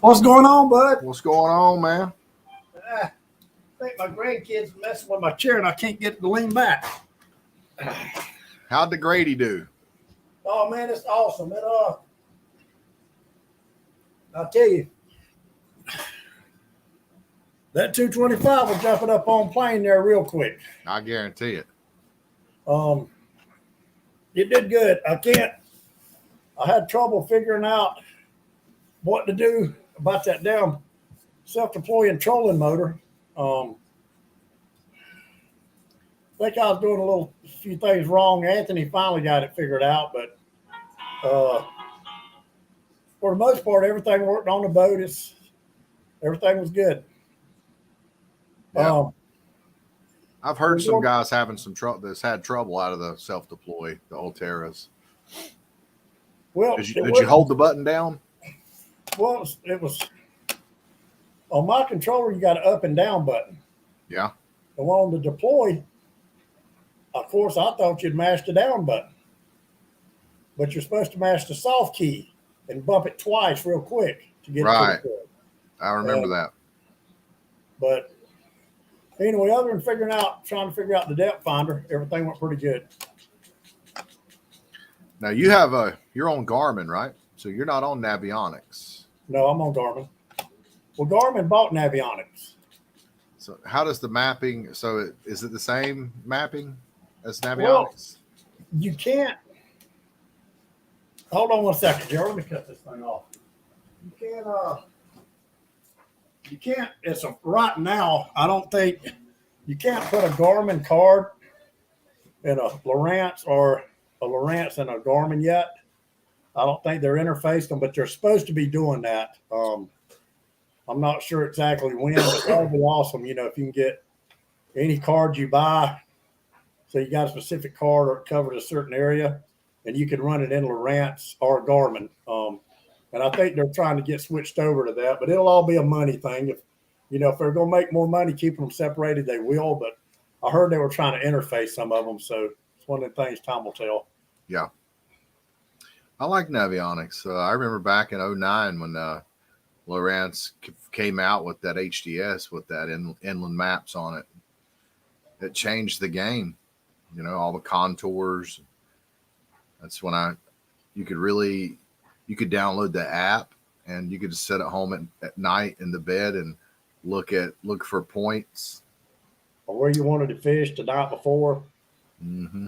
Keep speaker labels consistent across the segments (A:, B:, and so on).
A: What's going on, bud?
B: What's going on, man?
A: I think my grandkids are messing with my chair and I can't get it to lean back.
B: How'd the Grady do?
A: Oh man, it's awesome. I'll tell you, that 225 will jump it up on plane there real quick.
B: I guarantee it.
A: It did good. I had trouble figuring out what to do about that damn self-deploying trolling motor. I think I was doing a few things wrong. Anthony finally got it figured out, but for the most part, everything worked on the boat. Everything was good.
B: Yeah. I've heard some guys having some trouble that's had trouble out of the self-deploy, the Ulteras.
A: Well,
B: did you hold the button down?
A: Well, it was on my controller. You got an up and down button.
B: Yeah.
A: And on the deploy, of course, I thought you'd mash the down button, but you're supposed to mash the soft key and bump it twice real quick to get
B: right.
A: it to the deploy.
B: I remember that.
A: But anyway, other than trying to figure out the depth finder, everything went pretty good.
B: Now you're on Garmin, right? So you're not on Navionics.
A: No, I'm on Garmin. Well, Garmin bought Navionics.
B: So how does the mapping? So is it the same mapping as Navionics?
A: Well, you can't. Hold on one second, Joe. Let me cut this thing off. You can't. Right now. I don't think you can't put a Garmin card in a Lowrance or a Lowrance and a Garmin yet. I don't think they're interfaced them, but they're supposed to be doing that. I'm not sure exactly when, but that would be awesome. You know, if you can get any card you buy, so you got a specific card or it covers a certain area, and you can run it in Lowrance or Garmin. And I think they're trying to get switched over to that, but it'll all be a money thing. If they're going to make more money keeping them separated, they will. But I heard they were trying to interface some of them, so it's one of the things time will tell.
B: Yeah. I like Navionics. I remember back in 2009 when Lowrance came out with that HDS with that inland maps on it. It changed the game. You know, all the contours. That's when you could download the app and you could just sit at home at night in the bed and look for points.
A: Or where you wanted to fish the night before.
B: Mm-hmm.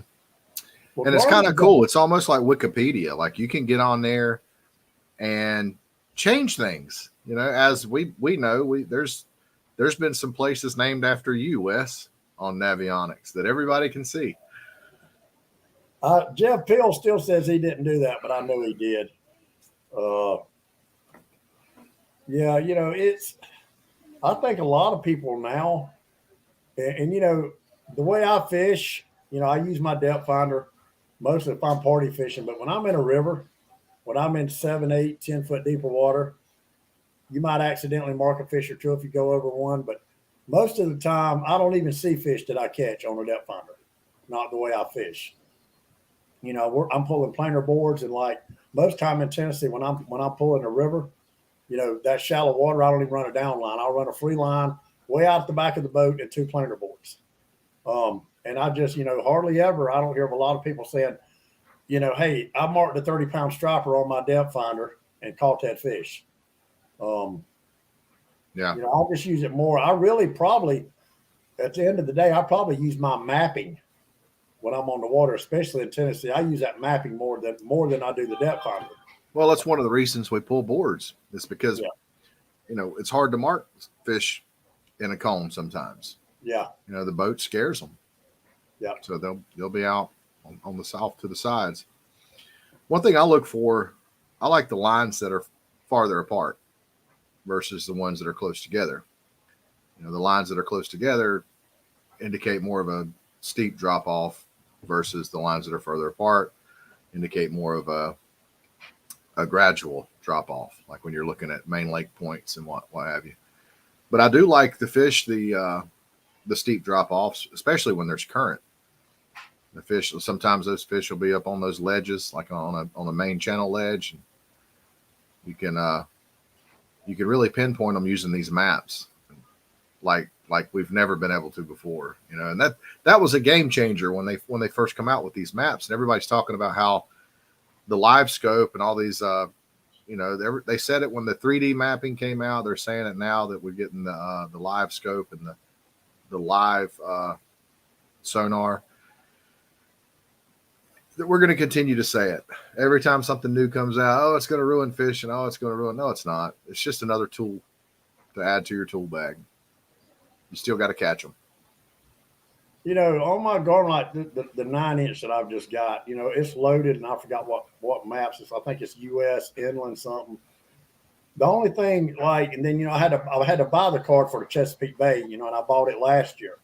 B: Well, and it's kind of cool. It's almost like Wikipedia. Like you can get on there and change things. You know, as we know, there's been some places named after you, Wes, on Navionics that everybody can see.
A: Jeff Pill still says he didn't do that, but I know he did. Yeah, I think a lot of people now, and the way I fish, I use my depth finder mostly if I'm party fishing, but when I'm in a river, when I'm in 7, 8, 10 foot deeper water, you might accidentally mark a fish or two if you go over one, but most of the time I don't even see fish that I catch on a depth finder, not the way I fish. I'm pulling planer boards, and like most time in Tennessee, when I'm pulling a river, that shallow water, I don't even run a down line. I'll run a free line way out the back of the boat and 2 planer boards. And I just, hardly ever, I don't hear of a lot of people saying, hey, I marked a 30-pound striper on my depth finder and caught that fish.
B: Yeah.
A: I'll just use it more. I really probably, at the end of the day, I probably use my mapping when I'm on the water, especially in Tennessee. I use that mapping more than I do the depth finder.
B: Well, that's one of the reasons we pull boards. It's because, it's hard to mark fish in a cone sometimes.
A: Yeah.
B: The boat scares them.
A: Yeah.
B: So they'll be out on the south to the sides. One thing I look for, I like the lines that are farther apart versus the ones that are close together. The lines that are close together indicate more of a steep drop off versus the lines that are further apart indicate more of a gradual drop off, like when you're looking at main lake points and what have you. But I do like to fish the steep drop offs, especially when there's current. The fish, sometimes those fish will be up on those ledges, like on a main channel ledge. You can you can really pinpoint them using these maps, like we've never been able to before. And that was a game changer when they first come out with these maps, and everybody's talking about how the live scope and all these. They said it when the 3D mapping came out. They're saying it now that we're getting the live scope and the live sonar. That we're going to continue to say it every time something new comes out. Oh, it's going to ruin fishing. Oh, it's going to ruin. No, it's not. It's just another tool to add to your tool bag. You still got to catch them.
A: On my Garmin, like the 9-inch that I've just got, it's loaded, and I forgot what maps it's. I think it's U.S. inland something. The only thing, and then I had to buy the card for the Chesapeake Bay, and I bought it last year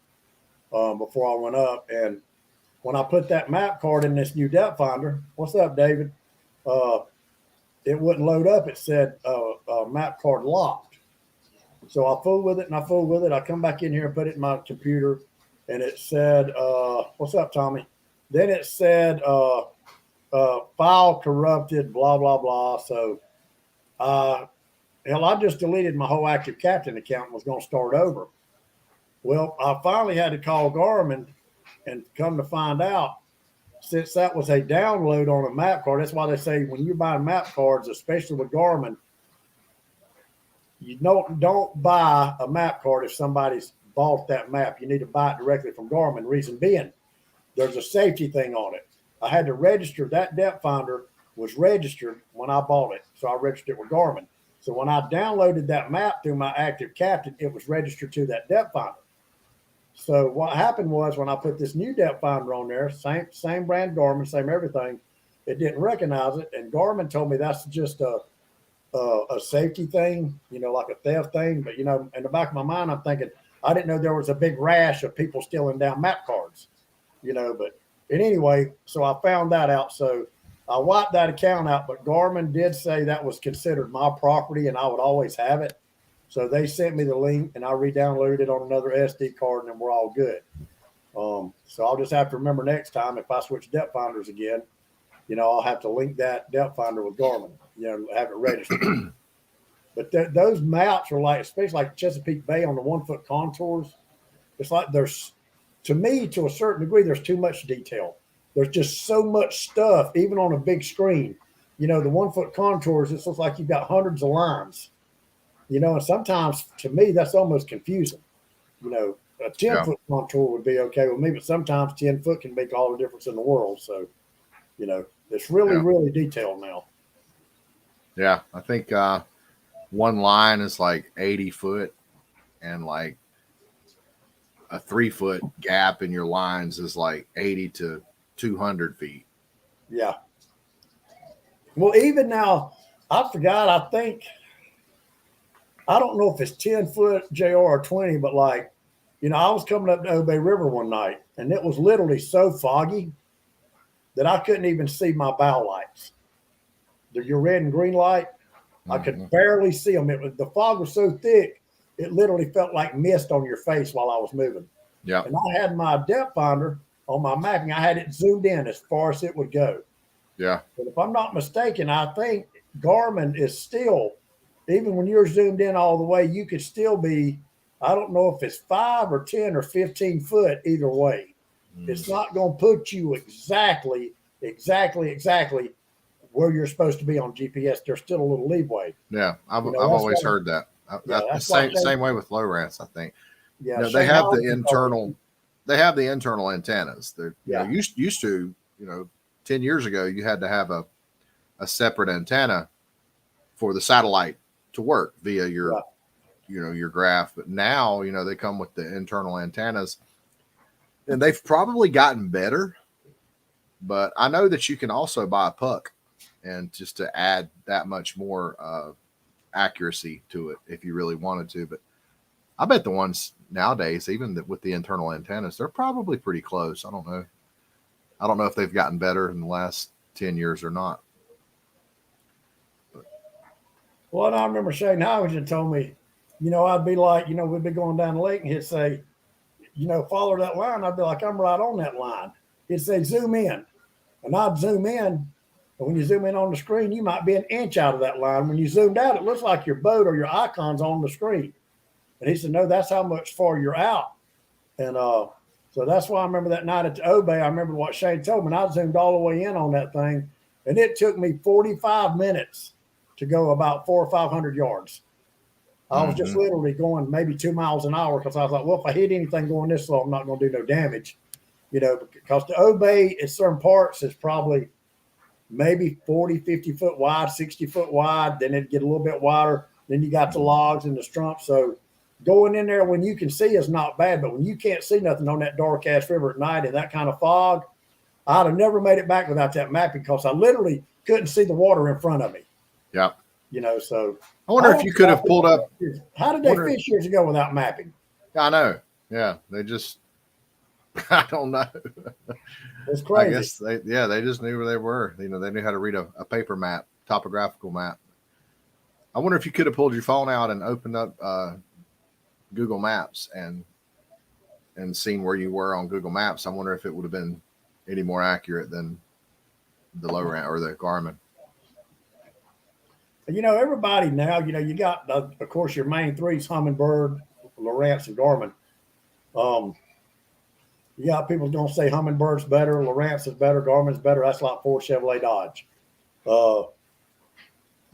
A: before I went up. And when I put that map card in this new depth finder, what's up, David? It wouldn't load up. It said map card locked. So I fooled with it and I fooled with it. I come back in here and put it in my computer, and it said, what's up, Tommy? Then it said file corrupted, blah, blah, blah. So I just deleted my whole Active Captain account and was going to start over. Well, I finally had to call Garmin, and come to find out, since that was a download on a map card, that's why they say when you buy map cards, especially with Garmin, you don't buy a map card if somebody's bought that map. You need to buy it directly from Garmin. Reason being, there's a safety thing on it. I had to register. That depth finder was registered when I bought it, so I registered it with Garmin. So when I downloaded that map through my Active Captain, it was registered to that depth finder. So what happened was when I put this new depth finder on there, same brand Garmin, same everything, it didn't recognize it, and Garmin told me that's just a safety thing, like a theft thing. But in the back of my mind, I'm thinking I didn't know there was a big rash of people stealing down map cards, But anyway, so I found that out. So I wiped that account out, but Garmin did say that was considered my property and I would always have it. So they sent me the link, and I re-downloaded it on another SD card, and then we're all good. So I'll just have to remember next time if I switch depth finders again, I'll have to link that depth finder with Garmin, have it registered. But those maps are especially like Chesapeake Bay on the 1-foot contours. It's like to me, to a certain degree, there's too much detail. There's just so much stuff, even on a big screen. The 1-foot contours, it looks like you've got hundreds of lines. And sometimes to me, that's almost confusing. A 10-foot contour would be okay with me, but sometimes 10-foot can make all the difference in the world. So, it's really, really detailed now.
B: Yeah. I think one line is like 80 foot, and like a 3-foot gap in your lines is like 80 to 200 feet.
A: Yeah. Well, even now, I forgot, I don't know if it's 10-foot, JR, or 20, but I was coming up to Obey River one night, and it was literally so foggy that I couldn't even see my bow lights. Your red and green light, I could barely see them. The fog was so thick, it literally felt like mist on your face while I was moving.
B: Yeah.
A: And I had my depth finder on my mapping. I had it zoomed in as far as it would go.
B: Yeah.
A: But if I'm not mistaken, I think Garmin is still, even when you're zoomed in all the way, you could still be, I don't know if it's 5 or 10 or 15 foot either way. It's not going to put you exactly where you're supposed to be on GPS. There's still a little leeway.
B: Yeah, I've always heard that. That's the same way with low rants, I think.
A: Yeah,
B: they have the internal antennas. They're used to 10 years ago you had to have a separate antenna for the satellite to work via your your graph. But now they come with the internal antennas, and they've probably gotten better. But I know that you can also buy a puck, and just to add that much more accuracy to it if you really wanted to. But I bet the ones nowadays, even with the internal antennas, they're probably pretty close. I don't know if they've gotten better in the last 10 years or not.
A: Well, I remember Shane Howard told me, I'd be like, we'd be going down the lake, and he'd say, follow that line. I'd be like, I'm right on that line. He'd say, zoom in. And I'd zoom in, And when you zoom in on the screen, you might be an inch out of that line. When you zoomed out, it looks like your boat or your icon's on the screen. And he said, no, that's how much far you're out. And so that's why I remember that night at the Obey. I remember what Shane told me. And I zoomed all the way in on that thing, and it took me 45 minutes to go about 400 or 500 yards. I was just literally going maybe 2 miles an hour because I was like, well, if I hit anything going this slow, I'm not going to do no damage, because the Obey at certain parts is probably maybe 40, 50 foot wide, 60 foot wide. Then it'd get a little bit wider. Then you got the logs and the strumps. So going in there when you can see is not bad, but when you can't see nothing on that dark ass river at night in that kind of fog, I'd have never made it back without that mapping because I literally couldn't see the water in front of me.
B: Yeah.
A: So
B: I wonder if you could have pulled up.
A: How did they fish years ago without mapping?
B: I know. Yeah. They just, I don't know.
A: It's crazy.
B: I guess they just knew where they were. They knew how to read a paper map, topographical map. I wonder if you could have pulled your phone out and opened up Google Maps and seen where you were on Google Maps. I wonder if it would have been any more accurate than the Lowrance or the Garmin.
A: Everybody now, you got, of course, your main threes, Humminbird, Lowrance, and Garmin. You got people going to say Humminbird's better, Lowrance is better, Garmin's better. That's like Ford, Chevrolet, Dodge.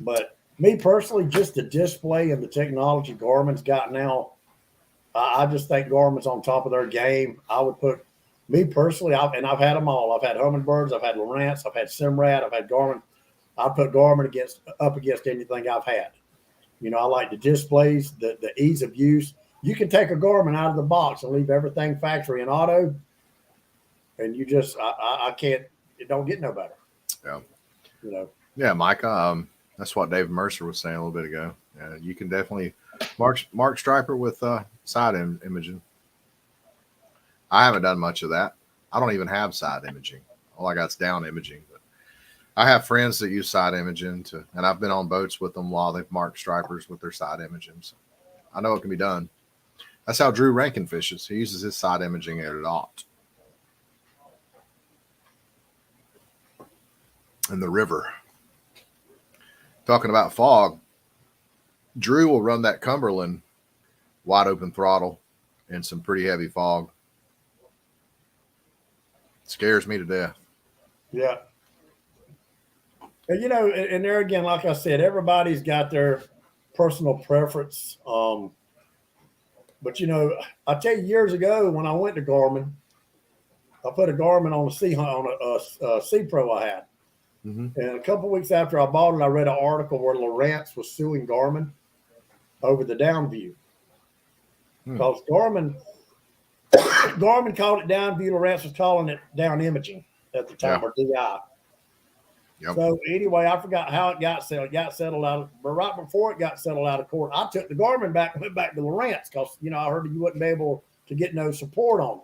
A: But me personally, just the display and the technology Garmin's got now, I just think Garmin's on top of their game. I would put me personally, I've had them all. I've had Humminbirds, I've had Lowrance, I've had Simrad, I've had Garmin. I put Garmin up against anything I've had. I like the displays, the ease of use. You can take a Garmin out of the box and leave everything factory and auto, and you just I can't. It don't get no better.
B: Yeah. Yeah, Mike. That's what Dave Mercer was saying a little bit ago. You can definitely mark striper with side imaging. I haven't done much of that. I don't even have side imaging. All I got is down imaging. But I have friends that use side imaging and I've been on boats with them while they've marked stripers with their side imaging. So I know it can be done. That's how Drew Rankin fishes. He uses his side imaging a lot. In the river. Talking about fog, Drew will run that Cumberland wide open throttle in some pretty heavy fog. It scares me to death.
A: Yeah. And, and there again, like I said, everybody's got their personal preference. But, I tell you, years ago when I went to Garmin, I put a Garmin on a Sea Pro I had. And a couple of weeks after I bought it, I read an article where Lowrance was suing Garmin over the down view. Because Garmin called it down view, Lowrance was calling it down imaging at the time, or DI.
B: Yep.
A: So anyway, I forgot how it got settled. It got settled out, but right before it got settled out of court, I took the Garmin back and went back to Lowrance because I heard you wouldn't be able to get no support on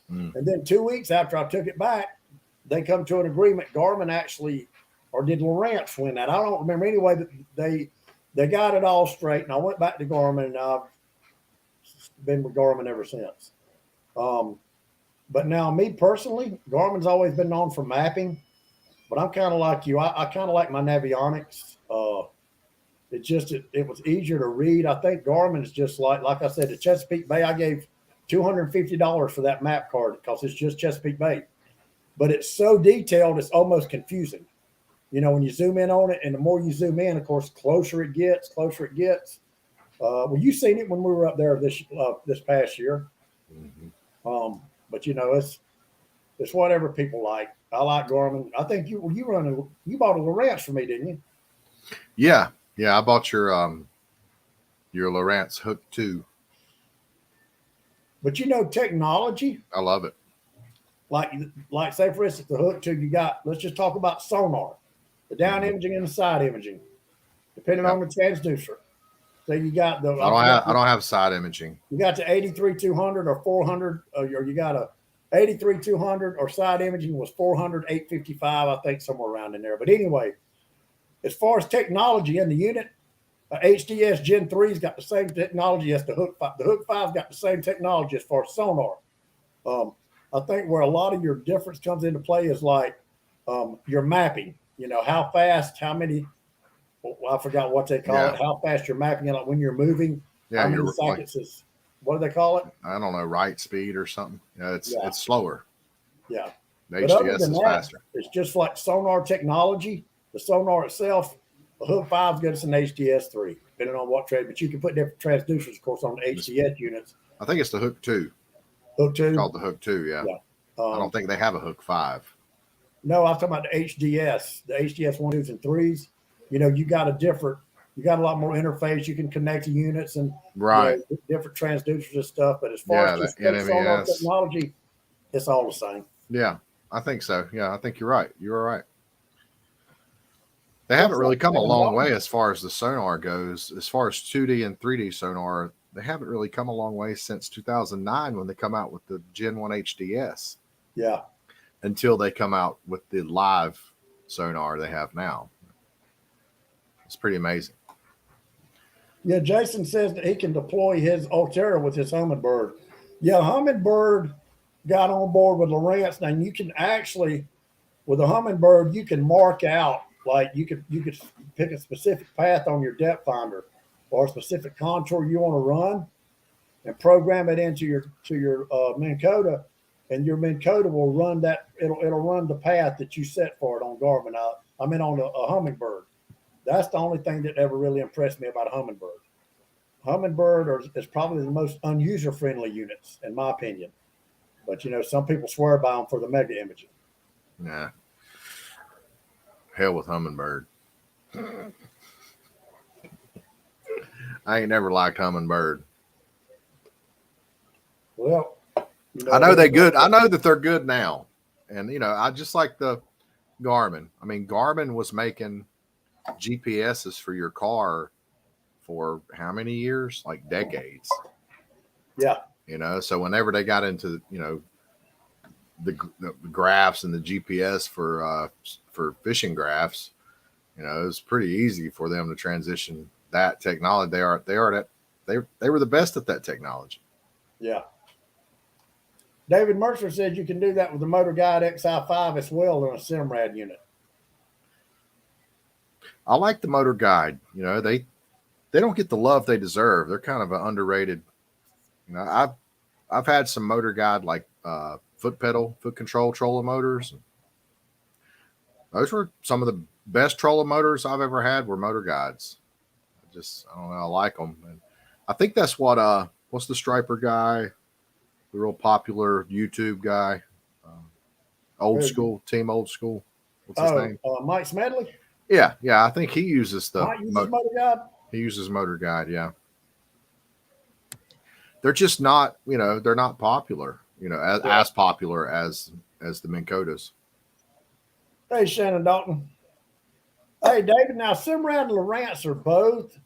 A: it. And then 2 weeks after I took it back, they come to an agreement. Garmin actually, or did Lowrance win that? I don't remember. Anyway, they got it all straight, and I went back to Garmin, and I've been with Garmin ever since. But now, me personally, Garmin's always been known for mapping, but I'm kind of like you. I kind of like my Navionics. It was easier to read. I think Garmin is just like I said, the Chesapeake Bay. I gave $250 for that map card because it's just Chesapeake Bay. But it's so detailed, it's almost confusing. When you zoom in on it, and the more you zoom in, of course, closer it gets. Well, you seen it when we were up there this past year. But it's whatever people like. I like Garmin. I think you bought a Lowrance for me, didn't you?
B: Yeah, I bought your Lowrance Hook 2.
A: But technology.
B: I love it.
A: Like say for instance, the Hook 2 you got. Let's just talk about sonar, the down imaging and the side imaging, depending on the transducer. So you got the.
B: I don't have side imaging.
A: You got the 83-200 or 400, or you got a 83-200, or side imaging was 400, 855, I think, somewhere around in there. But anyway, as far as technology in the unit, HDS Gen 3's got the same technology as the Hook 5. The Hook 5's got the same technology as far as sonar. I think where a lot of your difference comes into play is like your mapping. how fast, how many, well, I forgot what they call
B: Yeah.
A: it, how fast you're mapping it, like when you're moving,
B: Yeah.
A: how many
B: You're like,
A: seconds is, what do they call it?
B: I don't know, right speed or something. Yeah.
A: Yeah,
B: It's slower.
A: yeah.
B: The
A: But other
B: HDS
A: than
B: is
A: that,
B: faster.
A: it's just like sonar technology. The sonar itself, the Hook 5 gives us an HDS 3, depending on what trade. But you can put different transducers, of course, on the
B: This,
A: HDS units.
B: I think it's the Hook 2.
A: Hook
B: It's
A: 2,
B: called the Hook 2. Yeah.
A: yeah.
B: I don't think they have a Hook 5.
A: No, I'm talking about the HDS, the HDS 1, 2s, and 3s. You got you got a lot more interface. You can connect the units and,
B: Right.
A: different transducers and stuff. But as far as
B: Yeah. The
A: just straight sonar
B: NMES.
A: technology, it's all the same.
B: Yeah. I think so. Yeah. I think you're right. You're right. They haven't
A: What's
B: really
A: up,
B: come a
A: Shannon
B: long
A: Dalton?
B: way as far as the sonar goes. As far as 2D and 3D sonar, they haven't really come a long way since 2009 when they come out with the Gen 1 HDS
A: Yeah.
B: until they come out with the live sonar they have now. It's pretty amazing.
A: Yeah, Jason says that he can deploy his Altera with his Humminbird. Yeah, Humminbird got on board with Lawrence. Now you can actually, with a Humminbird, you can mark out, like you could pick a specific path on your depth finder or a specific contour you want to run and program it into your Minn Kota, and your Minn Kota will run that. It'll run the path that you set for it on Garmin. I mean on a Humminbird. That's the only thing that ever really impressed me about a Humminbird. Is probably the most unuser friendly units, in my opinion. But some people swear by them for the mega imaging.
B: Yeah. Hell with Humminbird. I ain't never liked Humminbird.
A: Well,
B: I know they good. I know that they're good now. And I just like the Garmin. I mean, Garmin was making GPSs for your car for how many years? Like decades.
A: Yeah.
B: So whenever they got into the graphs and the GPS for fishing graphs, it was pretty easy for them to transition that technology. They were the best at that technology.
A: Yeah. David Mercer said you can do that with the Motor Guide XI5 as well in a Simrad unit.
B: I like the Motor Guide. They don't get the love they deserve. They're kind of an underrated. I've had some Motor Guide like foot control trolling motors. Those were some of the best trolling motors I've ever had. Were Motor Guides. I don't know. I like them. And I think that's what's the striper guy, the real popular YouTube guy, old school team, old school. What's his name?
A: Mike Smedley.
B: Yeah. I think he uses
A: Mike uses Motor Guide.
B: He uses Motor Guide. Yeah. They're just not, they're not popular, as popular as the Minn Kotas.
A: Hey, Shannon Dalton. Hey, David. Now, Simrad and Lowrance are both.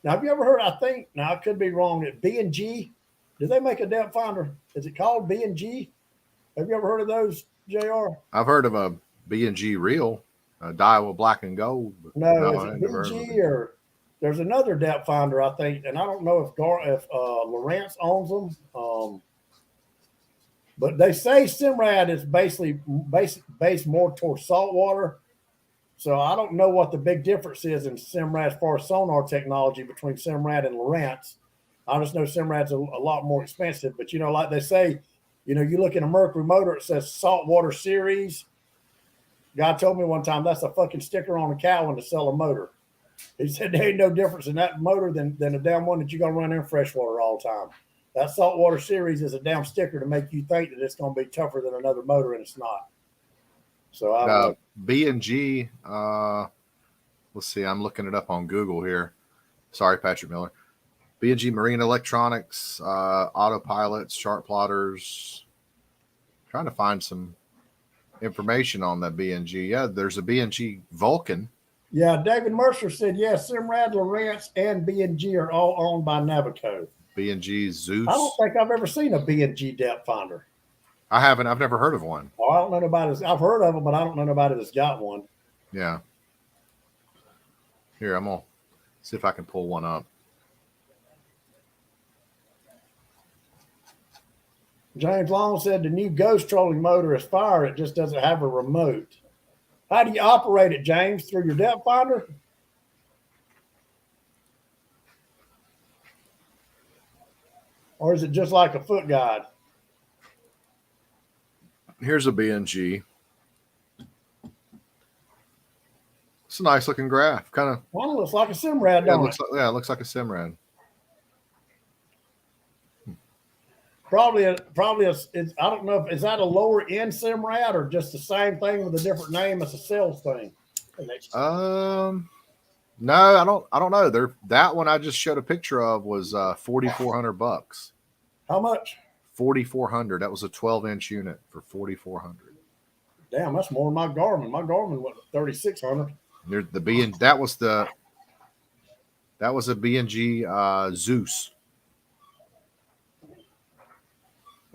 A: Now, have you ever heard? I think now I could be wrong. That B&G, do they make a depth finder? Is it called B&G? Have you ever heard of those, Jr.?
B: I've heard of a B&G reel, Daiwa Black and Gold.
A: No, is it B&G or there's another depth finder I think, and I don't know if Lowrance owns them. But they say Simrad is basically based more towards saltwater. So I don't know what the big difference is in Simrad as far as sonar technology between Simrad and Lowrance. I just know Simrad's a lot more expensive. But like they say, you look at a Mercury motor, it says saltwater series. Guy told me one time that's a fucking sticker on a Cowan to sell a motor. He said there ain't no difference in that motor than a damn one that you're gonna run in freshwater all the time. That saltwater series is a damn sticker to make you think that it's gonna be tougher than another motor, and it's not. So I don't know.
B: B&G, let's see, I'm looking it up on Google here. Sorry, Patrick Miller. B&G Marine Electronics, autopilots, chart plotters. Trying to find some information on that B&G. Yeah, there's a B&G Vulcan.
A: Yeah, David Mercer said, yes, Simrad, Lowrance, and B&G are all owned by Navico.
B: B&G Zeus.
A: I don't think I've ever seen a B&G depth finder.
B: I haven't. I've never heard of one.
A: Oh, I don't know nobody. I've heard of them, but I don't know nobody that's got one.
B: Yeah. Here, I'm going to see if I can pull one up.
A: James Long said the new ghost trolling motor is fire. It just doesn't have a remote. How do you operate it, James? Through your depth finder? Or is it just like a foot guide?
B: Here's a BNG. It's a nice looking graph. Kind of.
A: One looks like a Simrad,
B: Yeah,
A: don't it?
B: it looks like a Simrad.
A: Probably, it's, I don't know if is that a lower end Simrad or just the same thing with a different name as a sales thing.
B: No, I don't know. That one I just showed a picture of was $4,400.
A: How much?
B: 4,400. That was a 12-inch unit for 4,400.
A: Damn, that's more than my Garmin. My Garmin was 3,600.
B: The B and that was a B&G Zeus.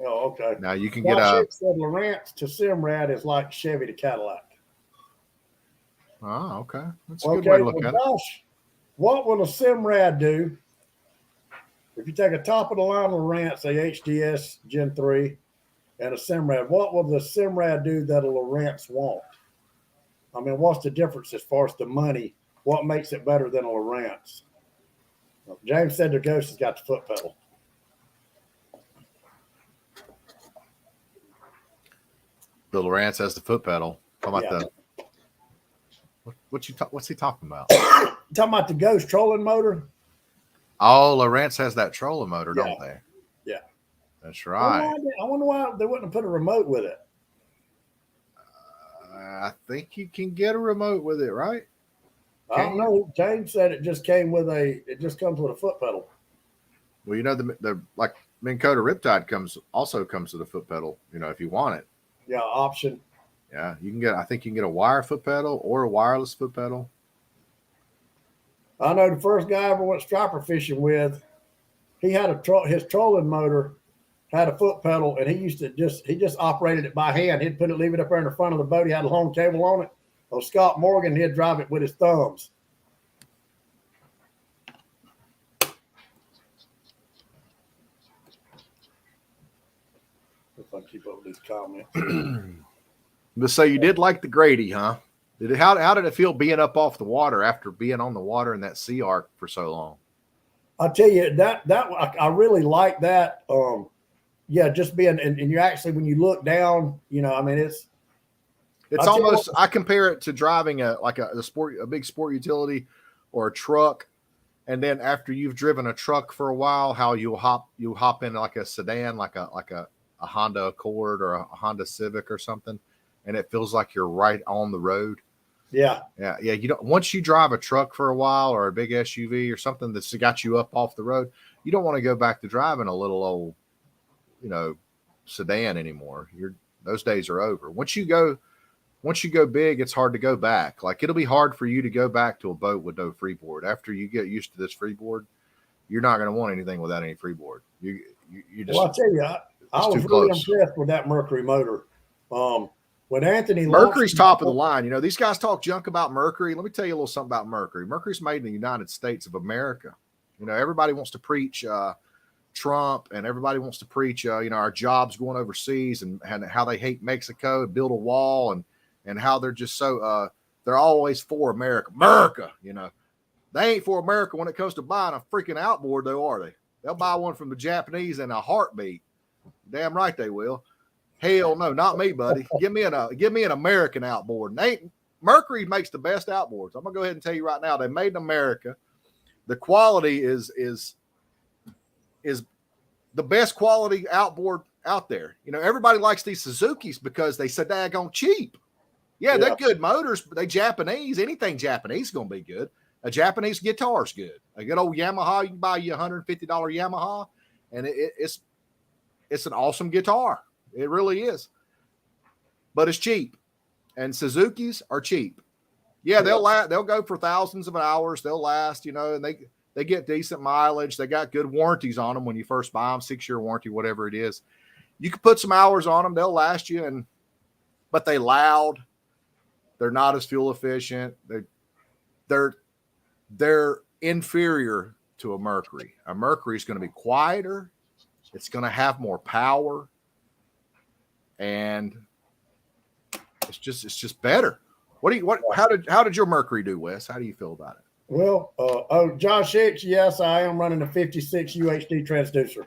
A: Oh, okay.
B: Now you can get a.
A: Chip said Lowrance to Simrad is like Chevy to Cadillac.
B: Oh, okay. That's a good way to look at it.
A: Josh, what will a Simrad do if you take a top of the line Lowrance, a HDS Gen 3, and a Simrad? What will the Simrad do that a Lowrance won't? I mean, what's the difference as far as the money? What makes it better than a Lowrance? James said the Ghost has got the foot pedal.
B: The Lowrance has the foot pedal. Talking about what's he talking about?
A: Talking about the Ghost trolling motor?
B: Oh, Lowrance has that trolling motor, don't they?
A: Yeah.
B: That's right.
A: I wonder why they wouldn't have put a remote with it.
B: I think you can get a remote with it, right?
A: I don't know. James said it just comes with a foot pedal.
B: Well, you know, the like Minn Kota Riptide comes with a foot pedal, you know, if you want it.
A: Yeah, option.
B: Yeah, I think you can get a wire foot pedal or a wireless foot pedal.
A: I know the first guy I ever went striper fishing with, he had his trolling motor had a foot pedal, and he just operated it by hand. He'd leave it up there in the front of the boat. He had a long cable on it. Well, Scott Morgan, he'd drive it with his thumbs. If I keep up with these comments.
B: But so you did like the Grady, huh? How did it feel being up off the water after being on the water in that sea arc for so long?
A: I'll tell you that I really like that. Yeah, just being and you actually when you look down, you know, I mean it's
B: almost I compare it to driving a big sport utility or a truck, and then after you've driven a truck for a while, how you hop in like a sedan, like a Honda Accord or a Honda Civic or something, and it feels like you're right on the road.
A: Yeah.
B: You don't. Once you drive a truck for a while or a big SUV or something that's got you up off the road, you don't want to go back to driving a little old, you know, sedan anymore. Those days are over. Once you go big, it's hard to go back. Like it'll be hard for you to go back to a boat with no freeboard. After you get used to this freeboard, you're not going to want anything without any freeboard. You just.
A: Well, I'll tell you, I was really impressed with that Mercury motor. When Anthony
B: Mercury's top of the line. You know, these guys talk junk about Mercury. Let me tell you a little something about Mercury. Mercury's made in the United States of America. You know, everybody wants to preach Trump, and everybody wants to preach, you know, our jobs going overseas and how they hate Mexico and build a wall and how they're just so they're always for America. You know, they ain't for America when it comes to buying a freaking outboard, though, are they? They'll buy one from the Japanese in a heartbeat. Damn right they will. Hell no, not me, buddy. Give me an American outboard. Mercury makes the best outboards. I'm gonna go ahead and tell you right now, they made in America. The quality is the best quality outboard out there. You know, everybody likes these Suzukis because they say daggone cheap. Yeah, they're good motors, but they Japanese. Anything Japanese is gonna be good. A Japanese guitar is good. A good old Yamaha, you can buy you $150 Yamaha, and it's an awesome guitar. It really is. But it's cheap. And Suzukis are cheap. Yeah, they'll go for thousands of hours. They'll last, you know, and they get decent mileage. They got good warranties on them when you first buy them, 6-year warranty, whatever it is. You can put some hours on them. They'll last you, but they loud. They're not as fuel efficient. They're inferior to a Mercury. A Mercury is going to be quieter. It's going to have more power. And it's just better. How did your Mercury do, Wes? How do you feel about it?
A: Well, Josh Hicks, yes, I am running a 56 UHD transducer.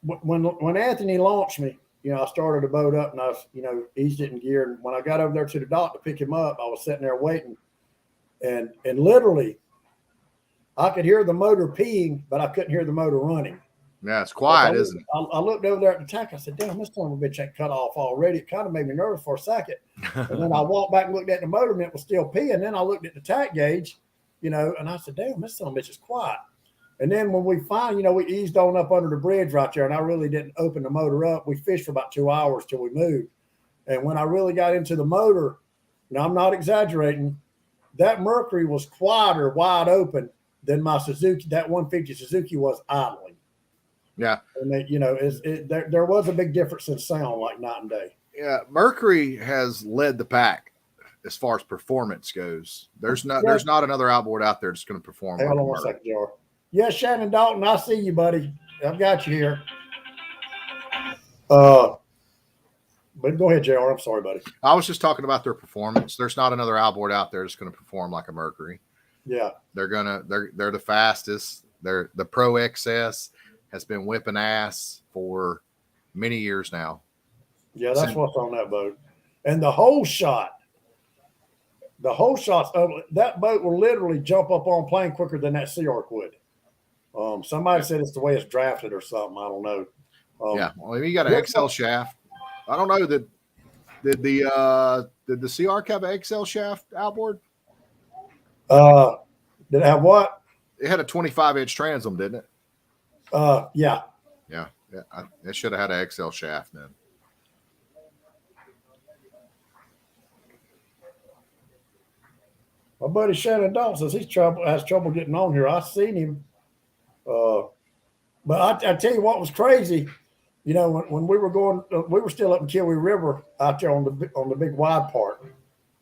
A: When Anthony launched me, I started the boat up and I was, eased it in gear. And when I got over there to the dock to pick him up, I was sitting there waiting, and literally, I could hear the motor peeing, but I couldn't hear the motor running.
B: Yeah, it's quiet, isn't it?
A: I looked over there at the tank. I said, "Damn, this son of a bitch ain't cut off already." It kind of made me nervous for a second. And then I walked back and looked at the motor, and it was still peeing. Then I looked at the tack gauge, and I said, "Damn, this son of a bitch is quiet." And then when we finally, we eased on up under the bridge right there, and I really didn't open the motor up. We fished for about 2 hours till we moved. And when I really got into the motor, now I'm not exaggerating, that Mercury was quieter, wide open than my Suzuki. That 150 Suzuki was idling.
B: Yeah.
A: And there was a big difference in sound, like night and day.
B: Yeah. Mercury has led the pack as far as performance goes. There's not another outboard out there that's going to perform.
A: Hold on one second, Jar. Yes, Shannon Dalton, I see you, buddy. I've got you here. But go ahead, JR. I'm sorry, buddy.
B: I was just talking about their performance. There's not another outboard out there that's going to perform like a Mercury.
A: Yeah.
B: They're the fastest. The Pro XS has been whipping ass for many years now.
A: Yeah, that's what's on that boat. And the whole shots of that boat will literally jump up on plane quicker than that Sea Arc would. Somebody said it's the way it's drafted or something. I don't know.
B: Yeah, well, you got an XL shaft. I don't know did the Sea Arc have an XL shaft outboard?
A: Did it have what?
B: It had a 25-inch transom, didn't it?
A: Yeah.
B: Yeah. It should have had an XL shaft then.
A: My buddy Shannon Dalton says has trouble getting on here. I've seen him. But I tell you what was crazy. When we were going, we were still up in Kiwi River out there on the big wide part.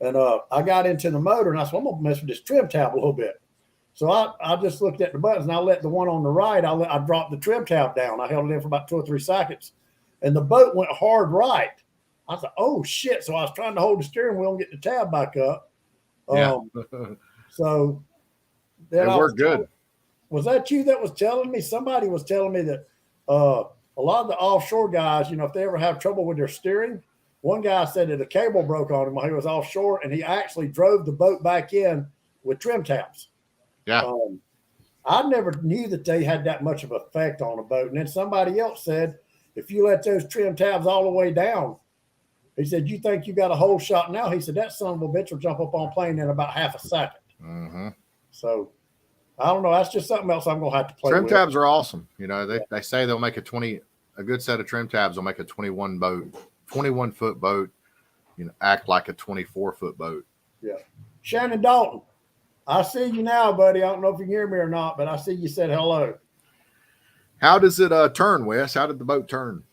A: And I got into the motor and I said, I'm going to mess with this trim tab a little bit. So I just looked at the buttons and I let the one on the right, I dropped the trim tab down. I held it in for about 2 or 3 seconds and the boat went hard right. I thought, oh shit. So I was trying to hold the steering wheel and get the tab back up.
B: Yeah.
A: So then
B: it worked good.
A: Was that you that was telling me? Somebody was telling me that a lot of the offshore guys, if they ever have trouble with their steering, one guy said that a cable broke on him while he was offshore and he actually drove the boat back in with trim tabs.
B: Yeah.
A: I never knew that they had that much of an effect on a boat. And then somebody else said, if you let those trim tabs all the way down, he said, you think you got a whole shot now? He said, that son of a bitch will jump up on plane in about half a second.
B: Mm-hmm.
A: So I don't know. That's just something else I'm going to have to play
B: with.
A: Trim
B: tabs are awesome. They say they'll make a good set of trim tabs will make a 21-foot boat, act like a 24-foot boat.
A: Yeah. Shannon Dalton, I see you now, buddy. I don't know if you can hear me or not, but I see you said hello.
B: How does it turn, Wes? How did the boat turn?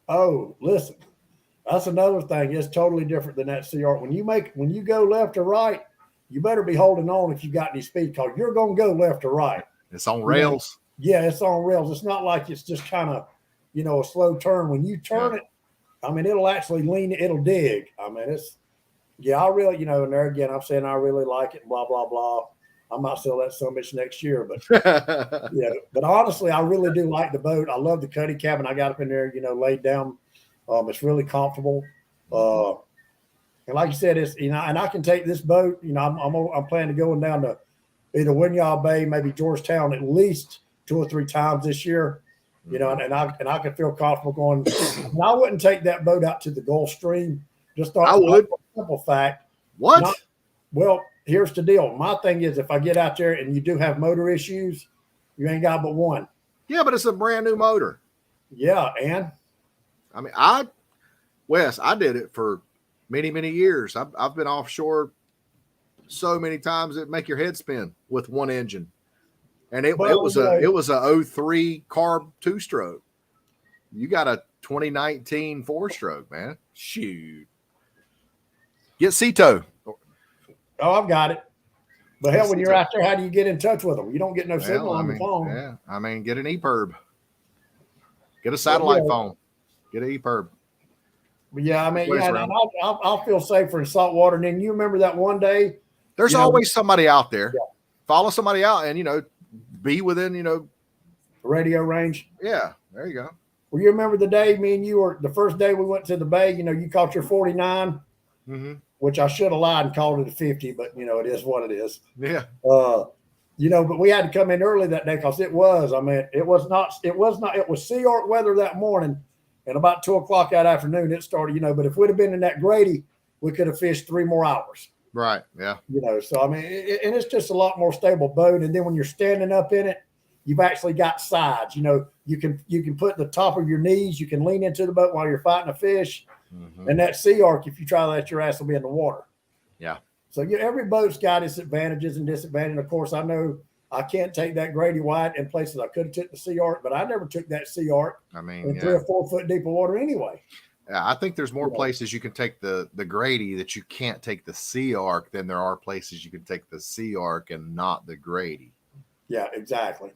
A: Oh, listen, that's another thing. It's totally different than that Sea Arc. When you go left or right, you better be holding on if you got any speed, because you're going to go left or right.
B: It's on rails.
A: Yeah, it's on rails. It's not like it's just kind of, a slow turn. When you turn it, it'll actually lean, it'll dig. I really, and there again, I'm saying I really like it, blah, blah, blah. I might sell that some bitch next year, but yeah. But honestly, I really do like the boat. I love the cuddy cabin. I got up in there, laid down. It's really comfortable. And like you said, it's, and I can take this boat, I'm planning to going down to either Winyah Bay, maybe Georgetown, at least 2 or 3 times this year, and I can feel comfortable going. And I wouldn't take that boat out to the Gulf Stream. Just thought,
B: I would.
A: Simple fact.
B: What?
A: Well, here's the deal. My thing is, if I get out there and you do have motor issues, you ain't got but one.
B: Yeah, but it's a brand new motor.
A: Yeah, and
B: Wes, I did it for many, many years. I've been offshore so many times it make your head spin with one engine, and it was a 03 carb 2-stroke. You got a 2019 4-stroke, man. Shoot, get Cito.
A: Oh, I've got it. But hell, when you're out there, how do you get in touch with them? You don't get no signal on the phone.
B: Yeah, get an EPIRB. Get a satellite phone. Get an EPIRB.
A: But yeah, I mean,
B: Ways
A: yeah, and
B: around.
A: I'll feel safer in salt water. And then you remember that one day,
B: There's
A: you know,
B: always somebody out there.
A: yeah,
B: Follow somebody out, and be within.
A: radio range.
B: Yeah, there you go.
A: Well, you remember the day me and you were the first day we went to the bay. You know, you caught your 49,
B: Mm-hmm.
A: which I should have lied and called it a 50, but it is what it is.
B: Yeah.
A: But we had to come in early that day because it was Sea York weather that morning, and about 2 o'clock that afternoon it started. But if we'd have been in that Grady, we could have fished 3 more hours.
B: Right. Yeah.
A: So I mean, and it's just a lot more stable boat. And then when you're standing up in it, you've actually got sides. You can put the top of your knees. You can lean into the boat while you're fighting a fish.
B: Mm-hmm.
A: And that Sea York, if you try that, your ass will be in the water.
B: Yeah.
A: So every boat's got its advantages and disadvantages. Of course, I know I can't take that Grady White in places I could have took the Sea York, but I never took that Sea York in 3 or 4 foot deep of water anyway.
B: Yeah, I think there's more places you can take the Grady that you can't take the Sea Arc than there are places you can take the Sea Arc and not the Grady.
A: Yeah, exactly.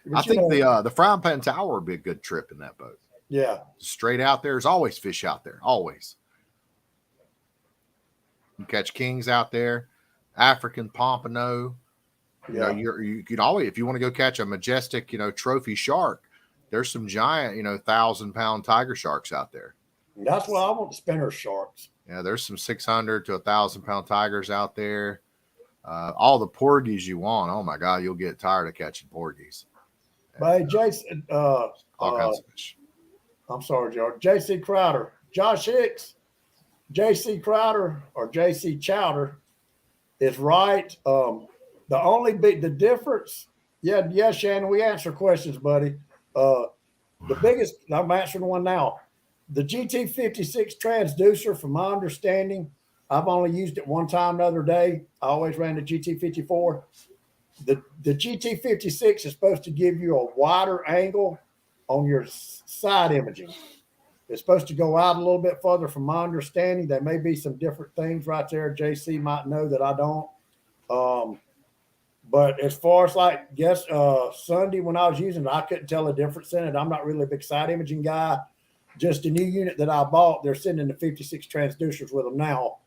B: But I think the Frying Pan Tower would be a good trip in that boat.
A: Yeah.
B: Straight out there. There's always fish out there. Always. You catch kings out there, African pompano. You can always, if you want to go catch a majestic, trophy shark, there's some giant, 1,000-pound tiger sharks out there.
A: That's why I want the spinner sharks.
B: Yeah, there's some 600 to 1,000-pound tigers out there. All the porgies you want. Oh my God, you'll get tired of catching porgies.
A: But hey, Jason,
B: all kinds of fish.
A: I'm sorry, George. J.C. Crowder, Josh Hicks, J.C. Crowder or J.C. Chowder is right. The difference. Yeah, Shannon, we answer questions, buddy. The biggest, I'm answering one now. The GT56 transducer, from my understanding, I've only used it one time the other day. I always ran the GT54. The GT56 is supposed to give you a wider angle on your side imaging. It's supposed to go out a little bit further, from my understanding. There may be some different things right there. JC might know that I don't. But as far as Sunday when I was using it, I couldn't tell a difference in it. I'm not really a big side imaging guy. Just a new unit that I bought, they're sending the 56 transducers with them now.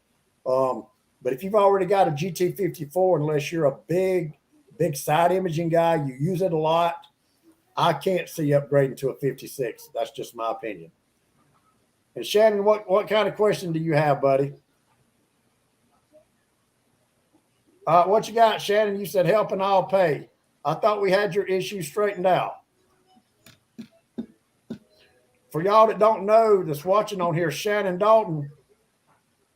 A: But if you've already got a GT54, unless you're a big side imaging guy, you use it a lot, I can't see upgrading to a 56. That's just my opinion. And Shannon, what kind of question do you have, buddy? What you got, Shannon? You said help and I'll pay. I thought we had your issue straightened out. For y'all that don't know, that's watching on here, Shannon Dalton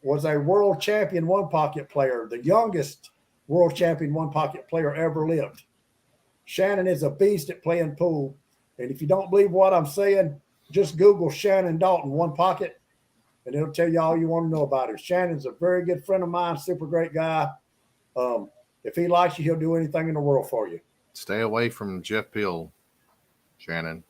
A: was a world champion one pocket player, the youngest world champion one pocket player ever lived. Shannon is a beast at playing pool. And if you don't believe what I'm saying, just Google Shannon Dalton one pocket, and it'll tell you all you want to know about him. Shannon's a very good friend of mine, super great guy. If he likes you, he'll do anything in the world for you.
B: Stay away from Jeff Peel, Shannon.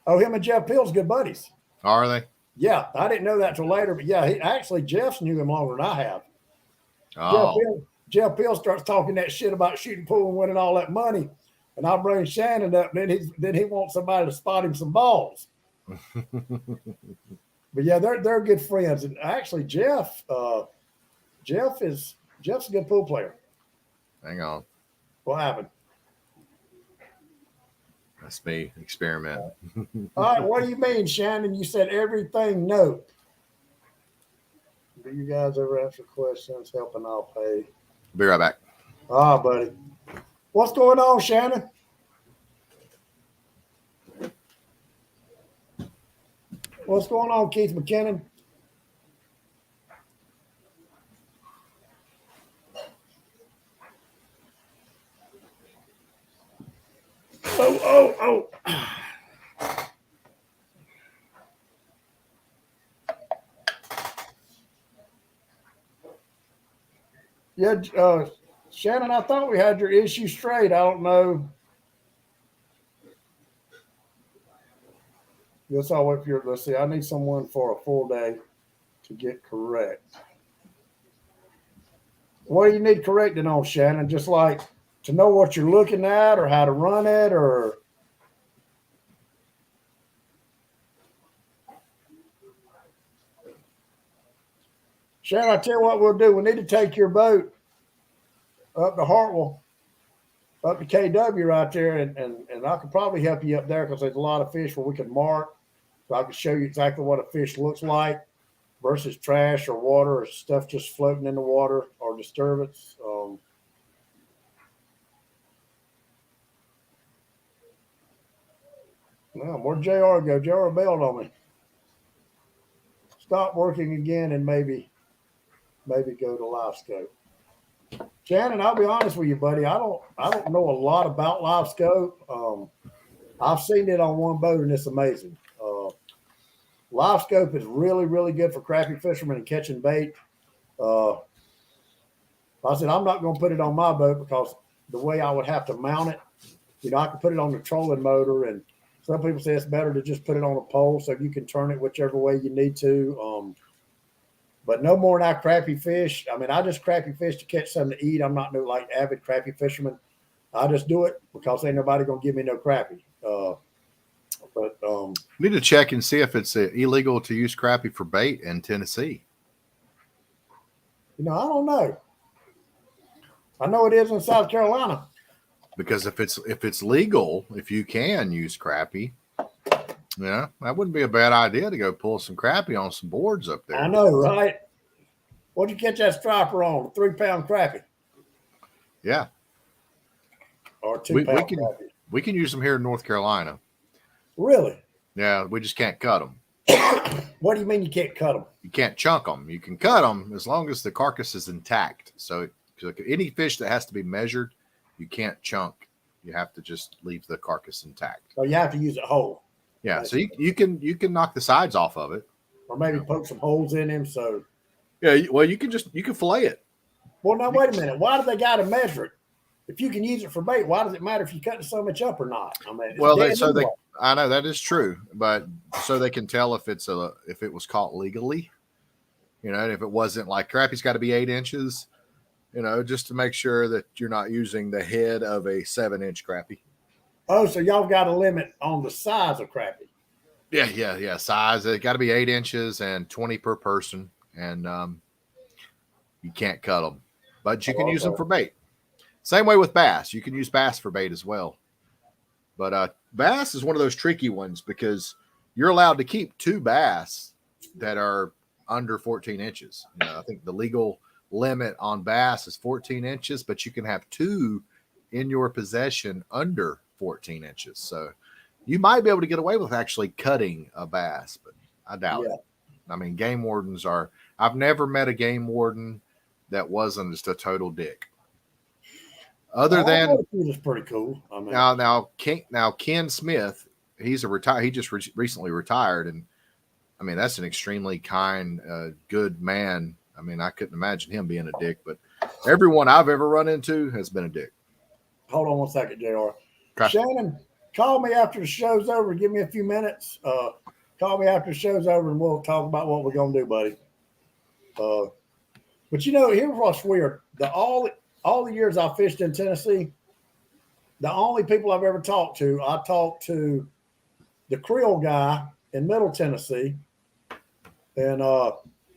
A: Oh, him and Jeff Peel's good buddies.
B: Are they?
A: Yeah, I didn't know that till later, but yeah, Jeff's knew him longer than I have.
B: Oh.
A: Jeff Peel starts talking that shit about shooting pool and winning all that money, and I'll bring Shannon up, and then he wants somebody to spot him some balls. But yeah, they're good friends, and actually Jeff's a good pool player.
B: Hang on.
A: What happened?
B: That's me. Experiment.
A: All right, what do you mean, Shannon? You said everything no. Do you guys ever answer questions? Help and I'll pay.
B: Be right back.
A: Buddy. What's going on, Shannon? What's going on, Keith McKinnon? Oh. Yeah, Shannon, I thought we had your issue straight. I don't know. Guess I'll wait for your. Let's see. I need someone for a full day to get correct. What do you need correcting on, Shannon? Just like to know what you're looking at or how to run it, or Shannon, I tell you what we'll do. We need to take your boat up to Hartwell, up to KW right there, and I could probably help you up there because there's a lot of fish where we can mark. So I can show you exactly what a fish looks like versus trash or water or stuff just floating in the water or disturbance. Where'd JR go? JR bailed on me. Stop working again and maybe go to live scope. Shannon, I'll be honest with you, buddy. I don't know a lot about live scope. I've seen it on one boat and it's amazing. Live scope is really, really good for crappie fishermen and catching bait. I said I'm not going to put it on my boat because the way I would have to mount it, I could put it on the trolling motor, and some people say it's better to just put it on a pole so you can turn it whichever way you need to. But no more than I crappie fish. I mean, I just crappie fish to catch something to eat. I'm not no like avid crappie fisherman. I just do it because ain't nobody gonna give me no crappie.
B: You need to check and see if it's illegal to use crappie for bait in Tennessee.
A: I don't know. I know it is in South Carolina.
B: Because if it's legal, if you can use crappie, that wouldn't be a bad idea to go pull some crappie on some boards up there.
A: I know, right? What'd you catch that striper on? A 3-pound crappie?
B: Yeah.
A: Or 2-pound crappie?
B: We can use them here in North Carolina.
A: Really?
B: Yeah, we just can't cut them.
A: What do you mean you can't cut them?
B: You can't chunk them. You can cut them as long as the carcass is intact. So any fish that has to be measured, you can't chunk. You have to just leave the carcass intact.
A: So you have to use it whole.
B: Yeah, so you can knock the sides off of it,
A: or maybe poke some holes in him. So
B: yeah, well you can fillet it.
A: Well, now wait a minute. Why do they got to measure it? If you can use it for bait, why does it matter if you cut so much up or not? I mean,
B: I know that is true, but so they can tell if it was caught legally, and if it wasn't like crappie's got to be 8 inches. Just to make sure that you're not using the head of a 7-inch crappie.
A: Oh, so y'all got a limit on the size of crappie?
B: Yeah. Size. It got to be 8 inches and 20 per person, and you can't cut them, but you can use them for bait. Same way with bass. You can use bass for bait as well. But bass is one of those tricky ones because you're allowed to keep 2 bass that are under 14 inches. I think the legal limit on bass is 14 inches, but you can have 2 in your possession under 14 inches. So you might be able to get away with actually cutting a bass, but I doubt it. I mean, game wardens I've never met a game warden that wasn't just a total dick. Other than
A: it's pretty cool. I mean,
B: now Ken Smith, he just recently retired, and I mean that's an extremely kind, good man. I mean, I couldn't imagine him being a dick, but everyone I've ever run into has been a dick.
A: Hold on one second, JR.
B: Okay.
A: Shannon, call me after the show's over. Give me a few minutes. Call me after the show's over, and we'll talk about what we're going to do, buddy. But here's what's weird. All the years I fished in Tennessee, the only people I've ever talked to, I talked to the Creole guy in Middle Tennessee, and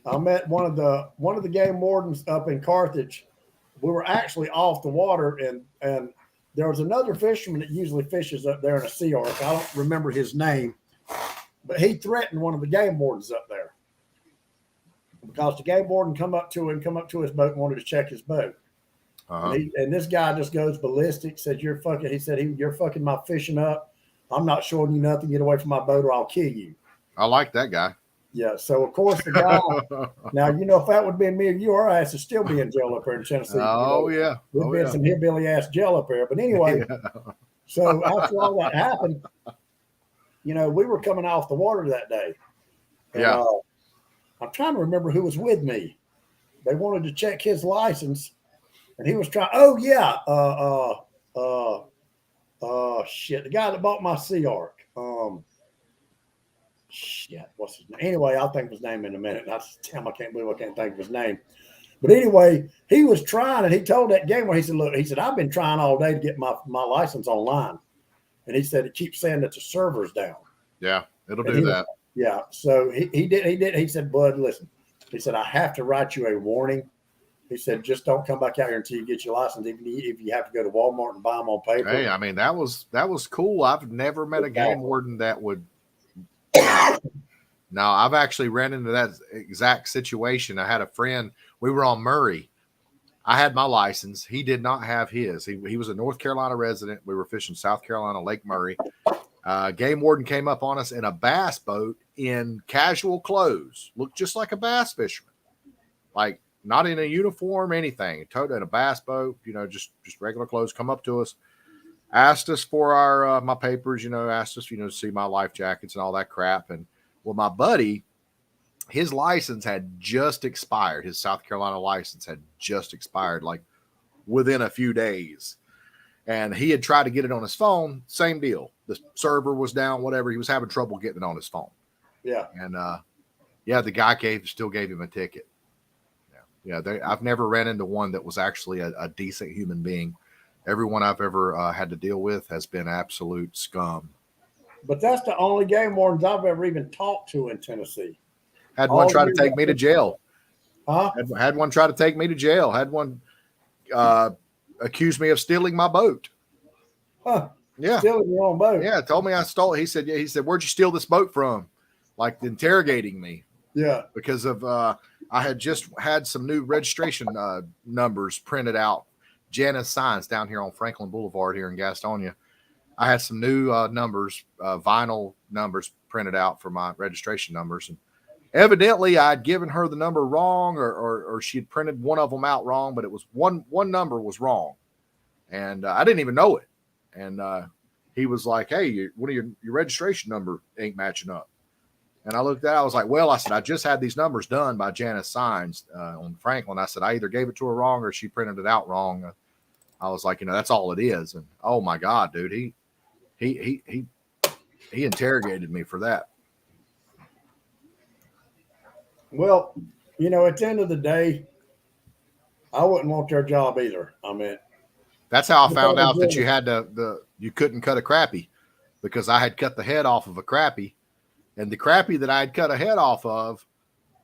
A: I met one of the game wardens up in Carthage. We were actually off the water, and there was another fisherman that usually fishes up there in a sea ark. I don't remember his name, but he threatened one of the game wardens up there because the game warden come up to his boat and wanted to check his boat. Uh-huh. And this guy just goes ballistic. Said you're fucking my fishing up. I'm not showing you nothing. Get away from my boat, or I'll kill you.
B: I like that guy.
A: Yeah, so of course the guy. Now if that would have been me or you, our ass would still be in jail up here in Tennessee.
B: Oh yeah,
A: we've been some hillbilly ass jail up here. But anyway, So after all that happened, we were coming off the water that day. And, I'm trying to remember who was with me. They wanted to check his license, and he was trying. Oh yeah, shit, the guy that bought my Sea Ark. Shit, what's his name? Anyway, I'll think of his name in a minute. I can't believe I can't think of his name. But anyway, he was trying, and he told that gamer, he said, I've been trying all day to get my license online. And he said, it keeps saying that the server's down.
B: Yeah, it'll do that.
A: Yeah. So he did. He said, Bud, listen, He said, I have to write you a warning. He said, just don't come back out here until you get your license, even if you have to go to Walmart and buy them on paper.
B: Hey, I mean, that was cool. I've never met a game warden that would. No, I've actually ran into that exact situation. I had a friend. We were on Murray. I had my license. He did not have his. He was a North Carolina resident. We were fishing South Carolina, Lake Murray. Game warden came up on us in a bass boat in casual clothes. Looked just like a bass fisherman. Like, not in a uniform, anything. Towed in a bass boat, just regular clothes. Come up to us, asked us for our my papers, asked us, to see my life jackets and all that crap. And well, my buddy, his license had just expired. His South Carolina license had just expired, like within a few days. And he had tried to get it on his phone. Same deal. The server was down, whatever. He was having trouble getting it on his phone.
A: Yeah.
B: And the guy still gave him a ticket. I've never ran into one that was actually a decent human being. Everyone I've ever had to deal with has been absolute scum.
A: But that's the only game wardens I've ever even talked to in Tennessee.
B: Had one try to take me to jail.
A: Huh?
B: Had one try to take me to jail. Had one accuse me of stealing my boat.
A: Huh.
B: Yeah.
A: Stealing your own boat.
B: Yeah. Told me I stole it. He said, where'd you steal this boat from? Like interrogating me.
A: Yeah.
B: Because of I had just had some new registration numbers printed out. Janice Signs down here on Franklin Boulevard here in Gastonia. I had some new numbers, vinyl numbers printed out for my registration numbers. And evidently I'd given her the number wrong or she had printed one of them out wrong, but it was one number was wrong. And I didn't even know it. And he was like, hey, one of your registration number ain't matching up. And I looked at it, I was like, well, I said, I just had these numbers done by Janice Signs on Franklin. I said, I either gave it to her wrong or she printed it out wrong. I was like, that's all it is. And oh my God, dude, he interrogated me for that.
A: Well, at the end of the day, I wouldn't want their job either. I mean,
B: that's how I found out that you had you couldn't cut a crappie, because I had cut the head off of a crappie. And the crappie that I had cut a head off of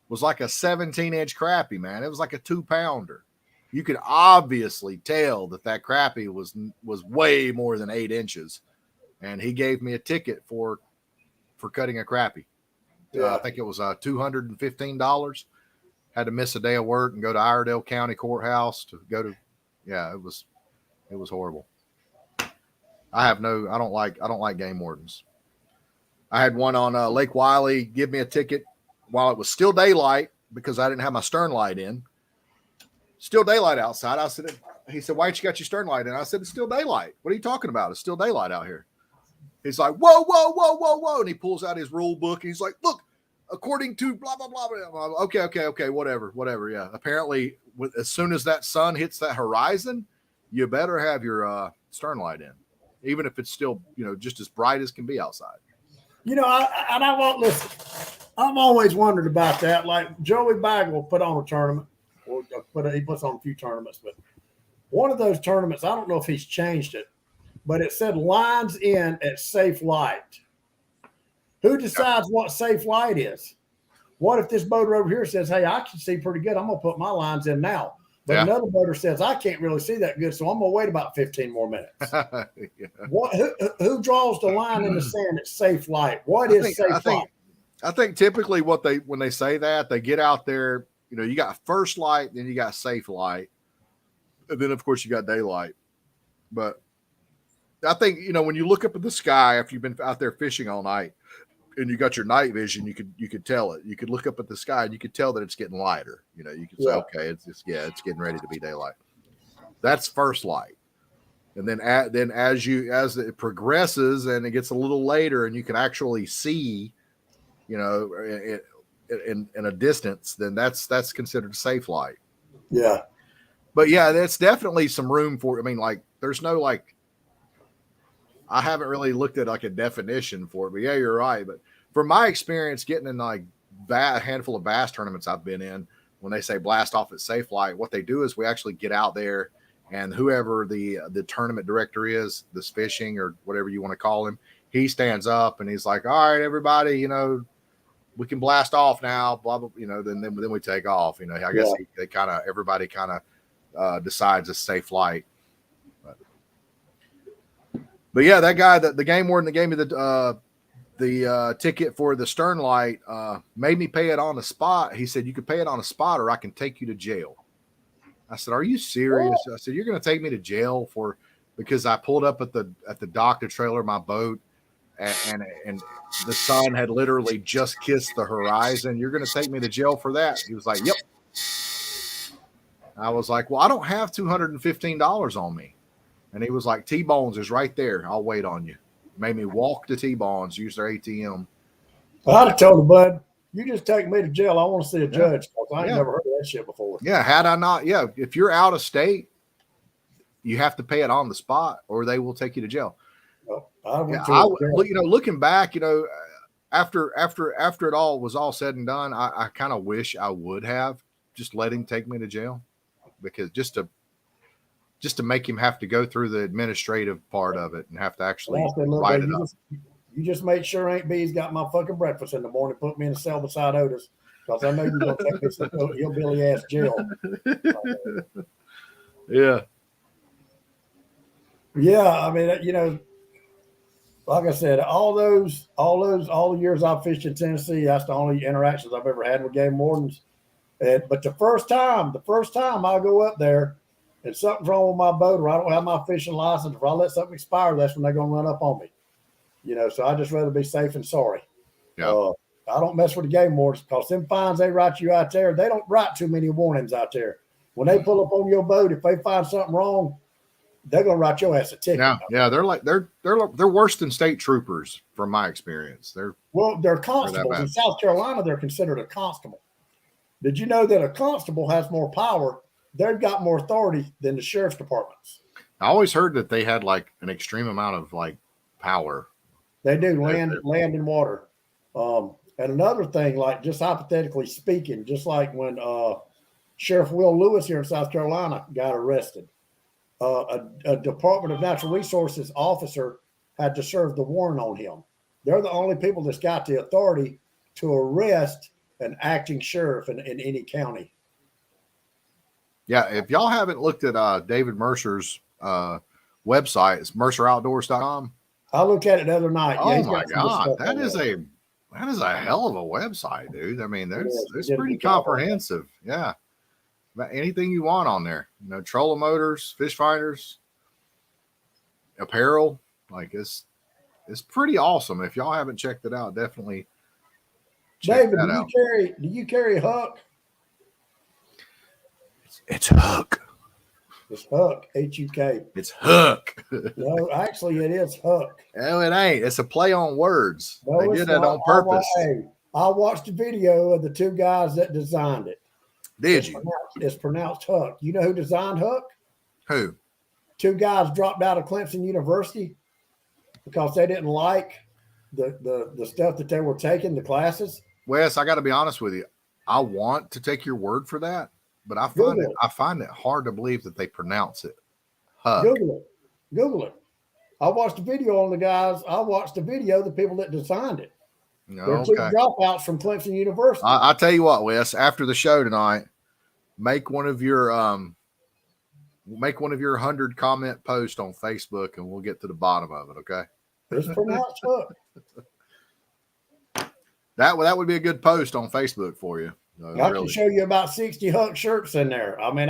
B: was like a 17-inch crappie, man. It was like a 2-pounder. You could obviously tell that crappie was way more than 8 inches. And he gave me a ticket for cutting a crappie.
A: Yeah.
B: I think it was $215. Had to miss a day of work and go to Iredell County Courthouse to go to. Yeah, it was horrible. I don't like game wardens. I had one on Lake Wiley give me a ticket while it was still daylight because I didn't have my stern light in. Still daylight outside. He said, why ain't you got your stern light in? I said, it's still daylight. What are you talking about? It's still daylight out here. He's like, whoa, whoa, whoa, whoa, whoa. And he pulls out his rule book. And he's like, look, according to blah, blah, blah, blah. Okay. Whatever. Yeah. Apparently, as soon as that sun hits that horizon, you better have your stern light in, even if it's still, just as bright as can be outside.
A: I won't listen. I'm always wondered about that. Like Joey Bagwell put on a tournament, or he puts on a few tournaments, but one of those tournaments, I don't know if he's changed it, but it said lines in at safe light. Who decides what safe light is? What if this boater over here says, hey, I can see pretty good. I'm going to put my lines in now. But another boater says, I can't really see that good, so I'm going to wait about 15 more minutes. Who draws the line in the sand at safe light? What is safe light?
B: I think typically when they say that, they get out there, you got first light, then you got safe light. And then, of course, you got daylight. But I think, when you look up at the sky after you've been out there fishing all night and you got your night vision, you could tell it. You could look up at the sky and you could tell that it's getting lighter. You could say, okay, it's getting ready to be daylight. That's first light. And then as it progresses and it gets a little later and you can actually see, in a distance, then that's considered safe light.
A: Yeah.
B: But yeah, that's definitely some room for, there's no I haven't really looked at a definition for it, but yeah, you're right. But from my experience getting in a handful of bass tournaments I've been in, when they say blast off at safe light, what they do is we actually get out there and whoever the tournament director is, this fishing or whatever you want to call him, he stands up and he's like, all right, everybody, we can blast off now, blah, blah, then we take off. I guess everybody kind of decides a safe flight. But yeah, that guy, the game warden that gave me the ticket for the stern light made me pay it on the spot. He said, you could pay it on the spot or I can take you to jail. I said, are you serious? I said, you're going to take me to jail because I pulled up at the dock to trailer my boat and the sun had literally just kissed the horizon. You're going to take me to jail for that? He was like, yep. I was like, well, I don't have $215 on me. And he was like, T-Bones is right there. I'll wait on you. Made me walk to T-Bones, use their ATM.
A: I'd have told him, bud, you just take me to jail. I want to see a judge because I ain't never heard of that shit before.
B: Yeah, had I not, if you're out of state, you have to pay it on the spot or they will take you to jail. Looking back, after it all was all said and done, I kind of wish I would have just let him take me to jail, because just to make him have to go through the administrative part of it and have to actually write it up.
A: You just make sure Aunt B's got my fucking breakfast in the morning, put me in a cell beside Otis, because I know you're going to take me to some hillbilly ass jail.
B: Yeah.
A: Yeah, I mean, like I said, all the years I've fished in Tennessee, that's the only interactions I've ever had with game wardens. But the first time I'll go up there and something's wrong with my boat or I don't have my fishing license, if I let something expire, that's when they're going to run up on me. So I just rather be safe and sorry.
B: Yeah.
A: I don't mess with the game wardens because them fines they write you out there, they don't write too many warnings out there. When they pull up on your boat, if they find something wrong, they're gonna write your ass a ticket.
B: Yeah, they're worse than state troopers from my experience. They're
A: constables in South Carolina. They're considered a constable. Did you know that a constable has more power? They've got more authority than the sheriff's departments.
B: I always heard that they had like an extreme amount of power.
A: They do land and water. And another thing, like just hypothetically speaking, just like when Sheriff Will Lewis here in South Carolina got arrested. A Department of Natural Resources officer had to serve the warrant on him. They're the only people that's got the authority to arrest an acting sheriff in any county.
B: Yeah, if y'all haven't looked at David Mercer's website, it's merceroutdoors.com.
A: I looked at it the other night.
B: Oh my God, that is a hell of a website, dude. I mean, it's pretty comprehensive. Yeah. About anything you want on there, trolling motors, fish finders, apparel, it's pretty awesome. If y'all haven't checked it out, definitely check
A: David,
B: that out.
A: Do you carry Huck?
B: It's Huck.
A: It's Huck, H-U-K.
B: It's Huck.
A: No, actually it is Huck.
B: No, it ain't. It's a play on words.
A: No,
B: they did that on purpose.
A: I watched a video of the two guys that designed it.
B: Did you?
A: It's pronounced Huck. You know who designed Huck?
B: Who?
A: Two guys dropped out of Clemson University because they didn't like the stuff that they were taking, the classes.
B: Wes, I got to be honest with you. I want to take your word for that, but I find it hard to believe that they pronounce it Huck.
A: Google it. I watched a video on the guys. I watched the video of the people that designed it. They're two dropouts from Clemson University.
B: I'll tell you what, Wes, after the show tonight, make one of your 100 comment post on Facebook and we'll get to the bottom of it. Okay.
A: It's pronounced Hook.
B: That would be a good post on Facebook for you.
A: I can show you about 60 Huck shirts in there. I mean,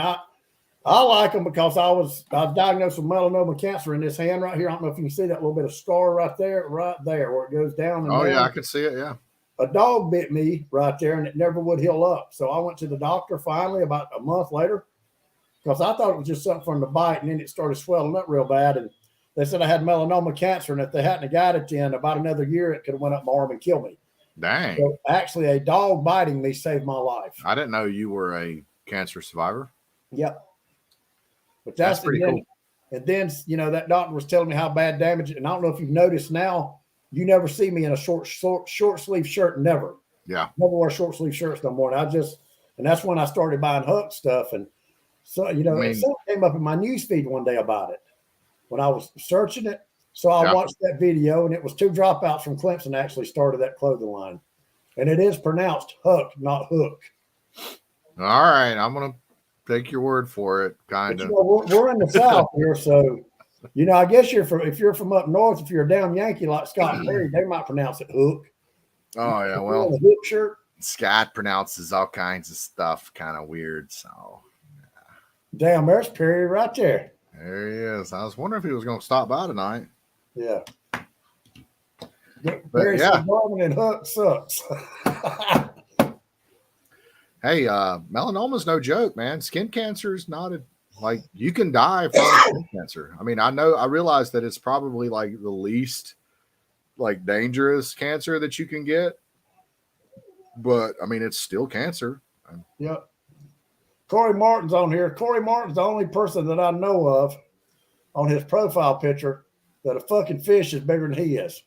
A: I like them because I was diagnosed with melanoma cancer in this hand right here. I don't know if you can see that little bit of scar right there where it goes down. And down.
B: Yeah, I can see it. Yeah.
A: A dog bit me right there and it never would heal up. So I went to the doctor finally about a month later because I thought it was just something from the bite and then it started swelling up real bad. And they said I had melanoma cancer and if they hadn't got it in about another year, it could have went up my arm and killed me.
B: Dang.
A: So actually a dog biting me saved my life.
B: I didn't know you were a cancer survivor.
A: Yep. But that's pretty cool. And then, that doctor was telling me how bad damage. And I don't know if you've noticed now, you never see me in a short sleeve shirt. Never.
B: Yeah.
A: Never wear short sleeve shirts no more. And that's when I started buying Huck stuff. And so, something came up in my newsfeed one day about it when I was searching it. So I watched that video and it was two dropouts from Clemson actually started that clothing line. and it is pronounced Huck, not Hook.
B: All right, I'm gonna take your word for it. Kind
A: But
B: of.
A: we're in the South here, so I guess if you're from up north, if you're a damn Yankee like Scott Perry, they might pronounce it Hook.
B: Oh yeah,
A: If you're
B: well,
A: in a Hook shirt.
B: Scott pronounces all kinds of stuff kind of weird. So
A: Damn, there's Perry right there.
B: there he is. I was wondering if he was going to stop by tonight.
A: Yeah.
B: But
A: Perry
B: yeah.
A: said Garmin and Hook sucks.
B: Hey, melanoma's no joke, man. Skin cancer is not like you can die from skin cancer. I mean, I realize that it's probably like the least like dangerous cancer that you can get, but I mean, it's still cancer.
A: Yep. Corey Martin's on here. Corey Martin's the only person that I know of on his profile picture that a fucking fish is bigger than he is.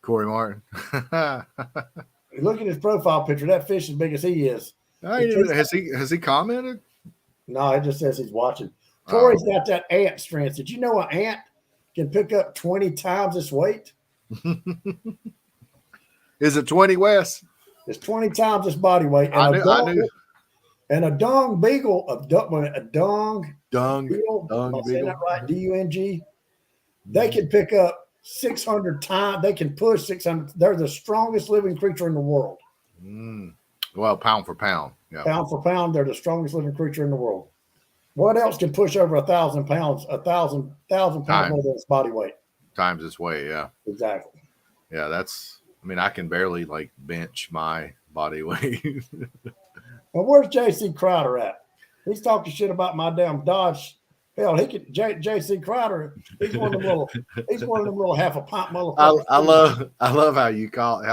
B: Corey Martin.
A: Look at his profile picture. That fish is as big as he is.
B: Has he commented?
A: No, it just says he's watching. Corey's got that ant strength. Did you know an ant can pick up 20 times its weight?
B: Is it 20, Wes?
A: It's 20 times its body weight. And
B: I knew.
A: And a dung beagle, a dung
B: beagle.
A: Am I saying that right? DUNG. They can pick up 600 times. They can push 600. They're the strongest living creature in the world.
B: Well, pound for pound. Yeah.
A: Pound for pound, they're the strongest living creature in the world. What else can push over 1,000 pounds? 1,000 pounds more than its body weight.
B: Times its weight, yeah.
A: Exactly.
B: Yeah, I mean, I can barely like bench my body weight.
A: Well, where's JC Crowder at? He's talking shit about my damn Dodge. Hell, he could JC Crowder. He's one of them little half a pint motherfuckers.
B: I love how you call it,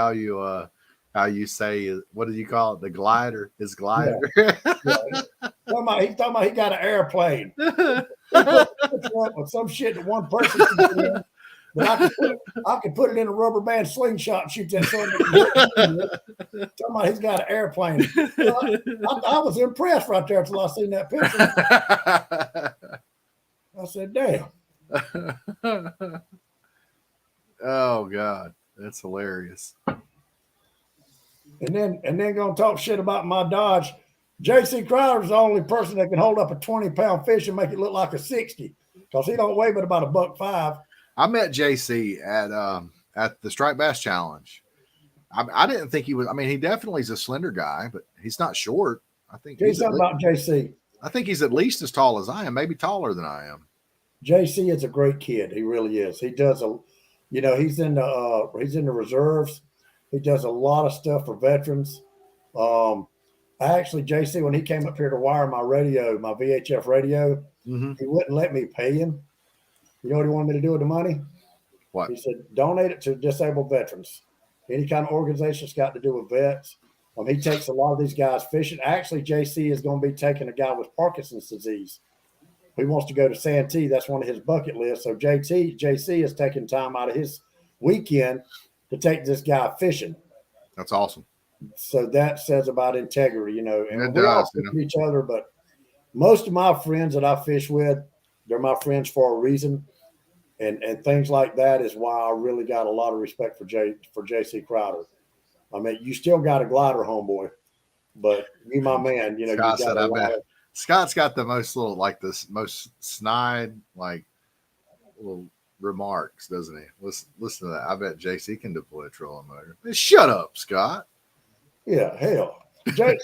B: how you say, what do you call it? The glider, his glider.
A: Yeah. He's talking about he got an airplane. With some shit that one person can do in, but I could put it in a rubber band slingshot and shoot that son. Talking about he's got an airplane. I was impressed right there until I seen that picture. I said, damn.
B: Oh God, that's hilarious.
A: And then gonna talk shit about my Dodge. JC Crowder's the only person that can hold up a 20-pound fish and make it look like a 60, because he don't weigh but about $1.05.
B: I met JC at the Striped Bass Challenge. I didn't think he was. I mean, he definitely is a slender guy, but he's not short. I think
A: he's something about JC.
B: I think he's at least as tall as I am, maybe taller than I am.
A: JC is a great kid. He really is. He does he's in the reserves. He does a lot of stuff for veterans. Actually, JC, when he came up here to wire my radio, my VHF radio, he wouldn't let me pay him. You know what he wanted me to do with the money?
B: What?
A: He said, donate it to disabled veterans. Any kind of organization that's got to do with vets. He takes a lot of these guys fishing. Actually, JC is going to be taking a guy with Parkinson's disease. He wants to go to Santee. That's one of his bucket lists. So JC is taking time out of his weekend to take this guy fishing.
B: That's awesome.
A: So that says about integrity, and
B: we
A: all fish each other, but most of my friends that I fish with, they're my friends for a reason. And things like that is why I really got a lot of respect for JC Crowder. I mean, you still got a glider, homeboy, but you, my man,
B: Scott said, I bet Scott's got the most little, like this most snide, like little remarks, doesn't he? Listen to that. I bet JC can deploy a trolling motor. Shut up, Scott.
A: Yeah, hell. Scott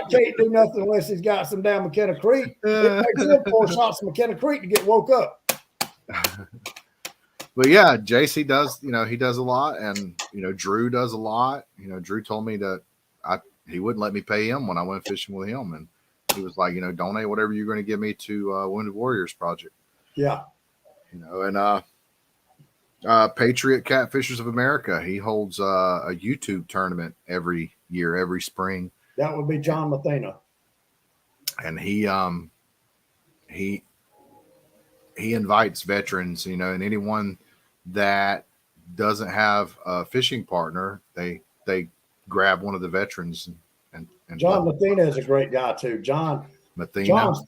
A: can't do nothing unless he's got some down McKenna Creek. It takes him 4 shots of McKenna Creek to get woke up.
B: But yeah, JC does, he does a lot, and Drew does a lot. Drew told me that he wouldn't let me pay him when I went fishing with him, and he was like, donate whatever you're going to give me to Wounded Warriors Project.
A: Yeah.
B: And Patriot Catfishers of America, he holds a YouTube tournament every year, every spring.
A: That would be John Mathena.
B: And he invites veterans, and anyone that doesn't have a fishing partner, they grab one of the veterans. And
A: John Mathena is a great guy too. John's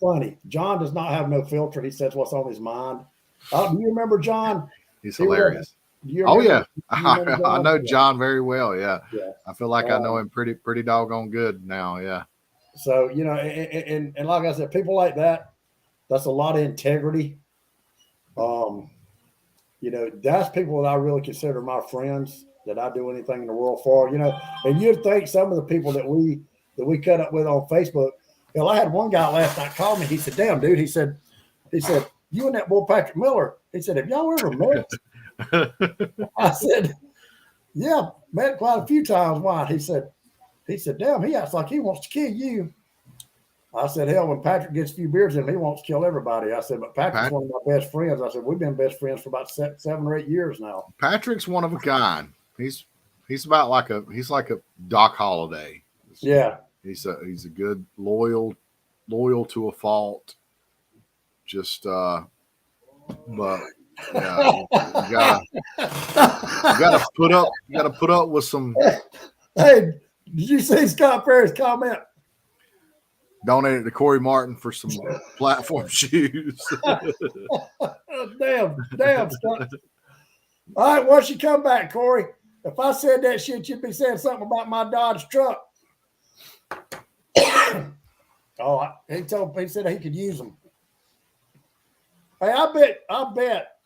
A: funny. John does not have no filter. He says what's on his mind. Do you remember John?
B: He's hilarious.
A: Do you
B: Oh
A: remember?
B: yeah,
A: You remember
B: I
A: John?
B: know John very well. Yeah,
A: Yeah.
B: I feel like I know
A: Um,
B: him pretty doggone good now. Yeah,
A: so and like I said, people like that. That's a lot of integrity. Um, that's people that I really consider my friends that I do anything in the world for. And you'd think some of the people that we cut up with on Facebook. Hell, I had one guy last night call me. He said, "Damn, dude," he said, "You and that boy Patrick Miller." He said, "Have y'all ever met?" I said, "Yeah, met quite a few times." Why? He said, "Damn, he acts like he wants to kill you." I said, "Hell, when Patrick gets a few beers in him, he wants to kill everybody." I said, "But Patrick's
B: Pat,
A: one of my best friends." I said, "We've been best friends for about 7 or 8 years now."
B: Patrick's one of a kind. He's about like a Doc Holliday.
A: Yeah.
B: He's a good loyal to a fault. Just but yeah, you gotta put up with some.
A: Hey, did you see Scott Perry's comment?
B: Donated to Corey Martin for some platform shoes.
A: Damn, Scott. All right, once you come back, Corey, if I said that shit, you'd be saying something about my Dodge truck. He said he could use them. Hey, I bet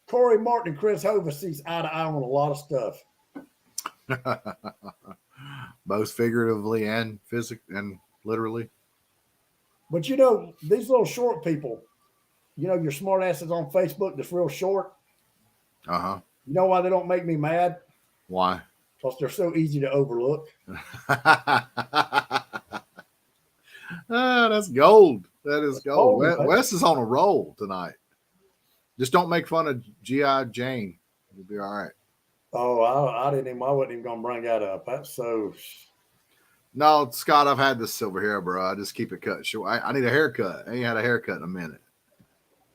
A: Corey Martin and Chris Hovis sees eye to eye on a lot of stuff.
B: Both figuratively and literally.
A: But these little short people, your smart asses on Facebook that's real short.
B: Uh-huh.
A: You know why they don't make me mad?
B: Why?
A: Because they're so easy to overlook.
B: That's gold. That is gold.
A: Oh,
B: Wes is on a roll tonight. Just don't make fun of G.I. Jane. You'll be all right.
A: Oh, I wasn't even gonna bring that up. That's so.
B: No, Scott, I've had this silver hair, bro. I just keep it cut short. I need a haircut. I ain't had a haircut in a minute.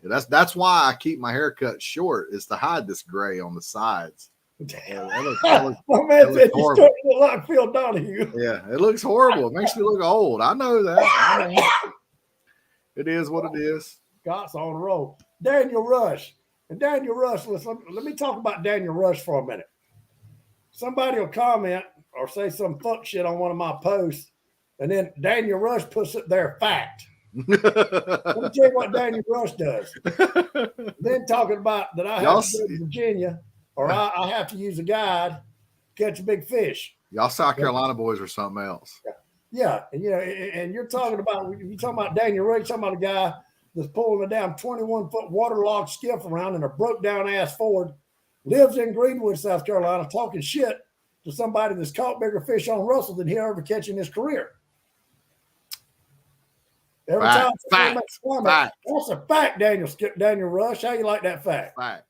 B: That's why I keep my haircut short, is to hide this gray on the sides.
A: My man said you started to look like Phil Donahue.
B: Yeah, it looks horrible. It makes me look old. I know that. It is what it is.
A: Scott's on the roll. Daniel Rush. And Daniel Rush, listen, let me talk about Daniel Rush for a minute. Somebody will comment or say some fuck shit on one of my posts, and then Daniel Rush puts it there fact. Let me tell you what Daniel Rush does. Then talking about that I have to go to Virginia or I have to use a guide to catch a big fish.
B: Y'all South Carolina boys or something else.
A: Yeah. And you're talking about Daniel Rush, you're talking about a guy that's pulling a damn 21-foot waterlogged skiff around in a broke down ass Ford, lives in Greenwood, South Carolina, talking shit to somebody that's caught bigger fish on Russell than he'll ever catch in his career. Every time
B: fact.
A: That's a fact, Daniel Rush. How you like that fact?
B: Fact.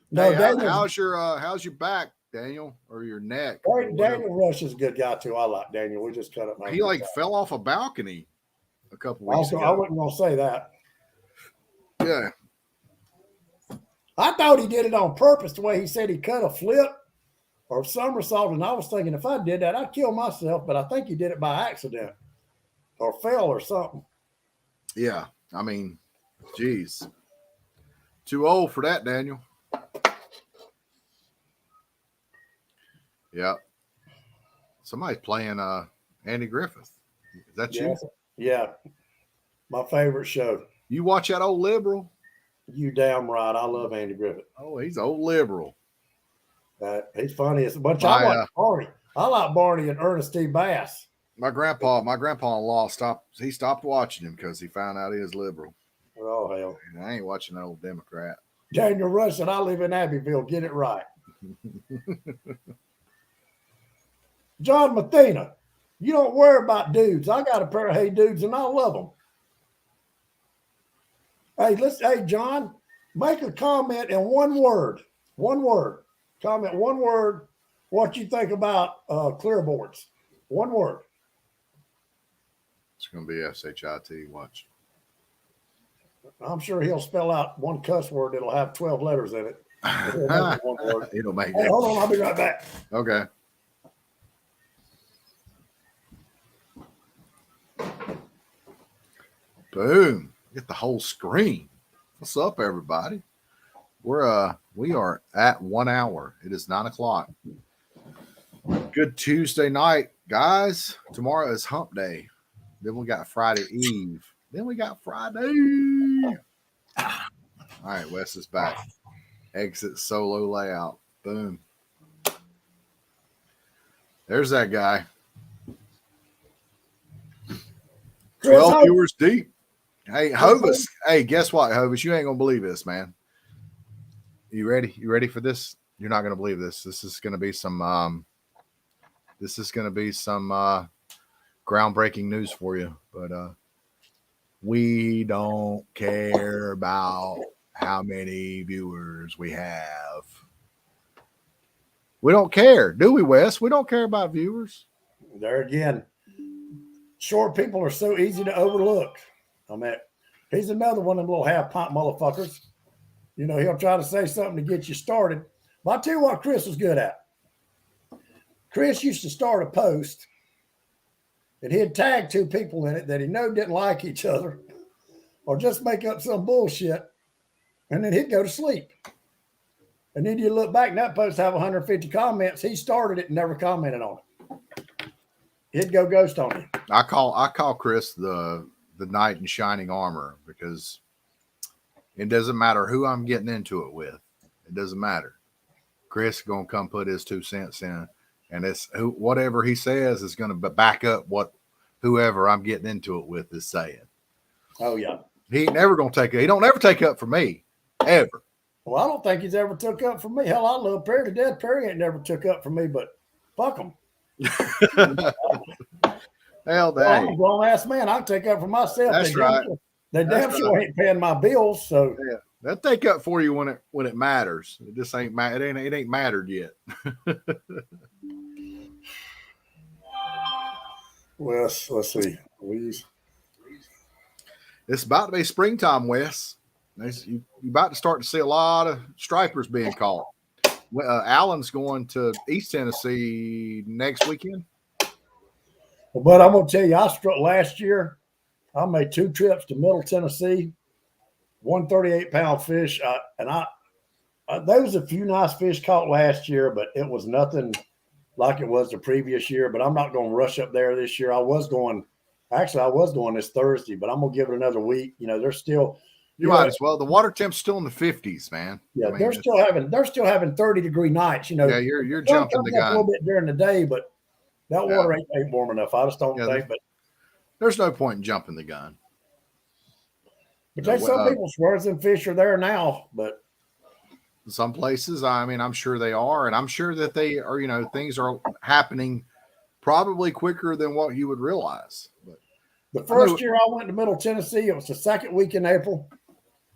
A: No,
B: hey, how's your back, Daniel, or your neck?
A: Daniel Rush is a good guy too. I like Daniel. We just cut up.
B: He fell off a balcony a couple weeks ago.
A: I wasn't gonna say that.
B: Yeah.
A: I thought he did it on purpose, the way he said he cut a flip or somersault, and I was thinking if I did that, I'd kill myself, but I think he did it by accident or fell or something.
B: Yeah. I mean, geez. Too old for that, Daniel. Yeah. Somebody's playing Andy Griffith. Is that you?
A: Yeah. My favorite show.
B: You watch that old liberal?
A: You damn right. I love Andy Griffith.
B: Oh, he's old liberal.
A: He's funny as a bunch. I like Barney. I like Barney and Ernest T. Bass.
B: My grandpa-in-law stopped watching him because he found out he was liberal.
A: Oh, hell.
B: And I ain't watching that old Democrat.
A: Daniel Rush said, I live in Abbeville. Get it right. John Mathena, you don't worry about dudes. I got a pair of hey dudes and I love them. Hey, John, make a comment in one word. One word. Comment one word what you think about clear boards. One word.
B: It's going to be S-H-I-T. Watch.
A: I'm sure he'll spell out one cuss word that'll have 12 letters in it.
B: It'll make
A: it. Hold on, I'll be right back.
B: Okay. Boom. Get the whole screen. What's up, everybody? We're We are at 1 hour. It is 9 o'clock. Good Tuesday night, guys. Tomorrow is hump day. Then we got Friday Eve. Then we got Friday. All right, Wes is back. Exit solo layout. Boom. There's that guy. 12 viewers deep. Hey, Hovis. Hey, guess what, Hovis? You ain't gonna believe this, man. You ready? You ready for this? You're not gonna believe this. This is gonna be some groundbreaking news for you. But we don't care about how many viewers we have. We don't care, do we, Wes? We don't care about viewers.
A: There again, short people are so easy to overlook. I mean, he's another one of them little half-pint motherfuckers. You know, he'll try to say something to get you started. But I'll tell you what Chris was good at. Chris used to start a post, and he'd tag two people in it that he knew didn't like each other or just make up some bullshit, and then he'd go to sleep. And then you look back, and that post have 150 comments. He started it and never commented on it. He'd go ghost on you.
B: I call Chris the knight in shining armor because it doesn't matter who I'm getting into it with. It doesn't matter. Chris is gonna come put his 2 cents in, and it's whatever he says is gonna back up what whoever I'm getting into it with is saying.
A: Oh yeah.
B: He ain't never gonna take it. He don't ever take up for me, ever.
A: Well, I don't think he's ever took up for me. Hell, I love Perry to death. Perry ain't never took up for me, but fuck him.
B: Hell,
A: I'm a grown ass man. I take up for myself.
B: That's right.
A: They damn sure ain't paying my bills. So
B: yeah, they'll take up for you when it matters. It just ain't it ain't mattered yet.
A: Well, let's see.
B: It's about to be springtime, Wes. You're about to start to see a lot of stripers being caught. Allen's going to East Tennessee next weekend.
A: But I'm going to tell you, I struck last year. I made 2 trips to Middle Tennessee, 138-pound fish. There was a few nice fish caught last year, but it was nothing like it was the previous year. But I'm not going to rush up there this year. I was going this Thursday, but I'm going to give it another week. You know, they're still.
B: You might as well. The water temp's still in the 50s, man.
A: Yeah, I mean, they're still having 30-degree nights. You know,
B: yeah, you're jumping the gun
A: a little bit during the day, but that water ain't warm enough. I just don't think. But
B: there's no point in jumping the gun.
A: But some people swear them fish are there now, but
B: some places, I mean, I'm sure they are, and I'm sure that they are. You know, things are happening probably quicker than what you would realize. But
A: the first year I went to Middle Tennessee, it was the second week in April.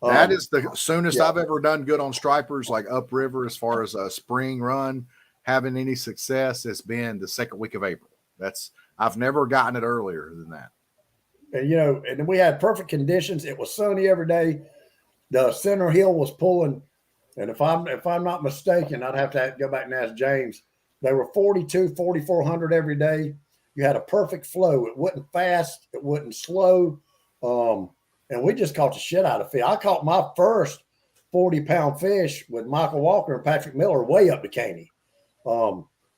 B: That is the soonest I've ever done good on stripers, like upriver, as far as a spring run, having any success. It's been the second week of April. I've never gotten it earlier than that.
A: And you know, and we had perfect conditions. It was sunny every day. The center hill was pulling, and if I'm not mistaken, I'd have to go back and ask James. They were 4,400 every day. You had a perfect flow. It wasn't fast. It wasn't slow. And we just caught the shit out of fish. I caught my first 40-pound fish with Michael Walker and Patrick Miller way up to Caney.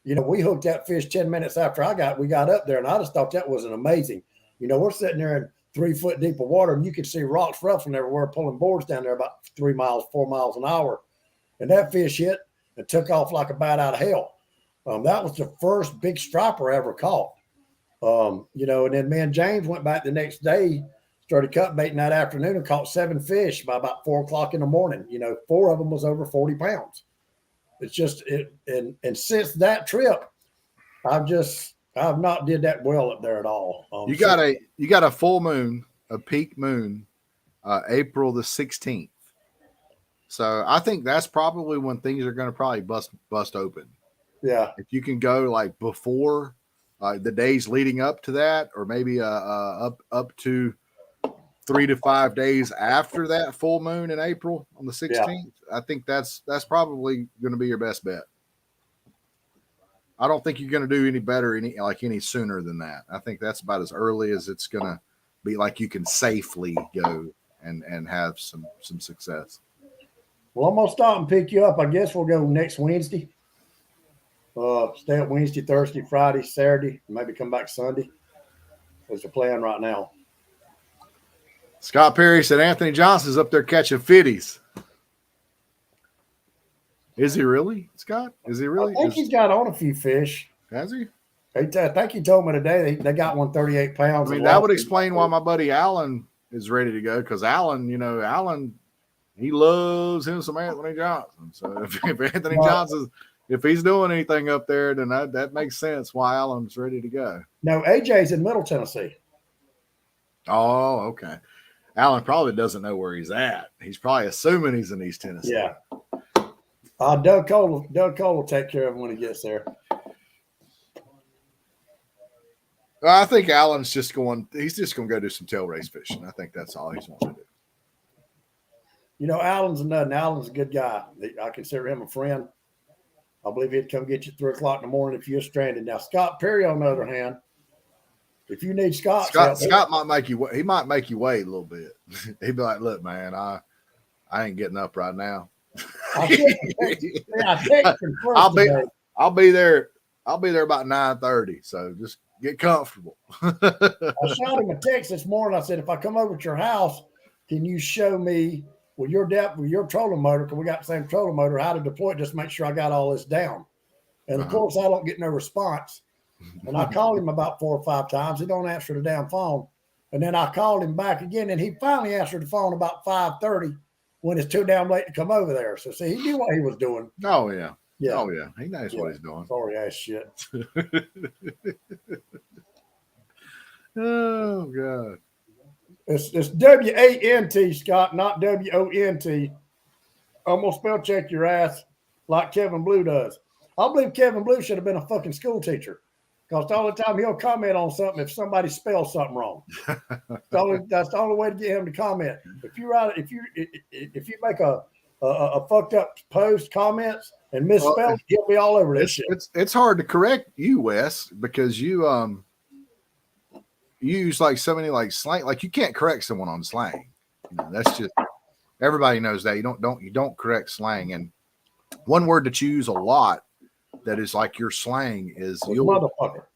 A: You know, we hooked that fish 10 minutes after we got up there, and I just thought that was an amazing. You know, we're sitting there in 3 foot deep of water, and you can see rocks ruffling everywhere, pulling boards down there about 4 miles an hour. And that fish hit and took off like a bat out of hell. That was the first big striper I ever caught. You know, and then me and James went back the next day, started cut baiting that afternoon and caught 7 fish by about 4 o'clock in the morning. You know, 4 of them was over 40 pounds. It's just and since that trip, I've not did that well up there at all.
B: You got a full moon, a peak moon, April the 16th. So I think that's probably when things are going to probably bust open.
A: Yeah,
B: if you can go like before the days leading up to that, or maybe up to 3 to 5 days after that full moon in April on the 16th, I think that's probably going to be your best bet. I don't think you're going to do any better any sooner than that. I think that's about as early as it's going to be, like you can safely go and have some success.
A: Well, I'm gonna stop and pick you up. I guess we'll go next Wednesday. Stay up Wednesday, Thursday, Friday, Saturday, maybe come back Sunday. That's the plan right now.
B: Scott Perry said Anthony Johnson's up there catching fitties. Is he really, Scott? Is he really?
A: I think he's got on a few fish.
B: Has he?
A: I think he told me today they got one 38 pounds.
B: I mean, that would explain why my buddy Allen is ready to go, because Allen, he loves him some Anthony Johnson. So if Anthony Johnson, if he's doing anything up there, then that makes sense why Allen's ready to go.
A: No, AJ's in Middle Tennessee.
B: Oh, okay. Allen probably doesn't know where he's at. He's probably assuming he's in East Tennessee.
A: Yeah. Doug Cole will take care of him when he gets there.
B: Well, I think Allen's he's just going to go do some tail race fishing. I think that's all he's wanting to do.
A: Allen's a good guy. I consider him a friend. I believe he'd come get you at 3 o'clock in the morning if you're stranded. Now, Scott Perry, on the other hand, if you need Scott
B: might make you. He might make you wait a little bit. He'd be like, "Look, man, I ain't getting up right now. I'll be there. I'll be there about 9:30. So just get comfortable."
A: I shot him a text this morning. I said, "If I come over to your house, can you show me with your trolling motor? Because we got the same trolling motor. How to deploy it? Just to make sure I got all this down." And of course, I don't get no response. And I called him about 4 or 5 times. He don't answer the damn phone. And then I called him back again, and he finally answered the phone about 5:30 when it's too damn late to come over there. So see, he knew what he was doing.
B: Oh yeah. Oh yeah. He knows what he's doing.
A: Sorry ass shit.
B: Oh God.
A: It's WANT, Scott, not WONT. I'm gonna spell check your ass like Kevin Blue does. I believe Kevin Blue should have been a fucking school teacher, because all the time he'll comment on something if somebody spells something wrong. That's the only way to get him to comment. If you make a fucked up post, comments, and misspell, he'll be all over this shit.
B: It's hard to correct you, Wes, because you use like so many like slang. Like you can't correct someone on slang. That's just, everybody knows that. You don't correct slang. And one word that you use a lot that is like your slang is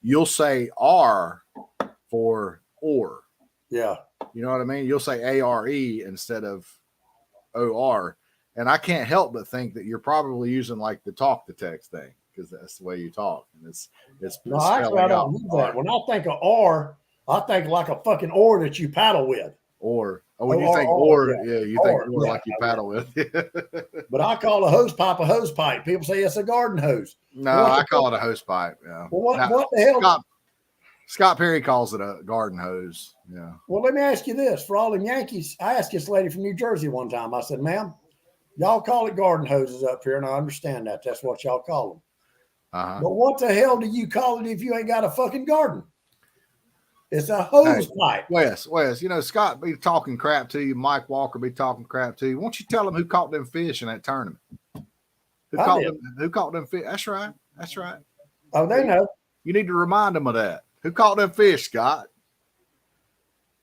B: you'll say R for or.
A: Yeah.
B: You know what I mean? You'll say ARE instead of OR. And I can't help but think that you're probably using like the talk to text thing, because that's the way you talk. And it's
A: no, actually I don't use that. When I think of R, I think like a fucking oar that you paddle with.
B: Or when you think oar, you think oar like you paddle with.
A: But I call a hose pipe a hose pipe. People say it's a garden hose.
B: No, I call it a hose pipe. Yeah.
A: Well, what the hell?
B: Scott Perry calls it a garden hose. Yeah.
A: Well, let me ask you this: for all them Yankees, I asked this lady from New Jersey one time. I said, "Ma'am, y'all call it garden hoses up here, and I understand that. That's what y'all call them. But what the hell do you call it if you ain't got a fucking garden? It's a hose pipe."
B: Wes, Scott be talking crap to you. Mike Walker be talking crap to you. Won't you tell him who caught them fish in that tournament? Who caught them fish? That's right.
A: Oh, they know.
B: You need to remind them of that. Who caught them fish, Scott?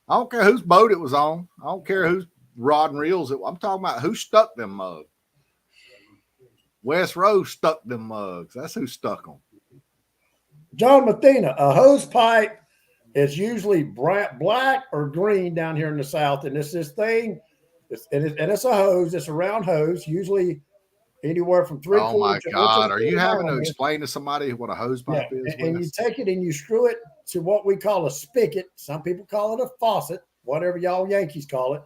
B: I don't care whose boat it was on. I don't care whose rod and reels it was. I'm talking about who stuck them mugs. Wes Rose stuck them mugs. That's who stuck them.
A: John Mathena, a hose pipe is usually black or green down here in the South. And it's this thing, and it's a hose. It's a round hose, usually anywhere from 3/4.
B: Oh my God. Are you having to explain to somebody what a hose pipe is?
A: And you take it and you screw it to what we call a spigot. Some people call it a faucet, whatever y'all Yankees call it.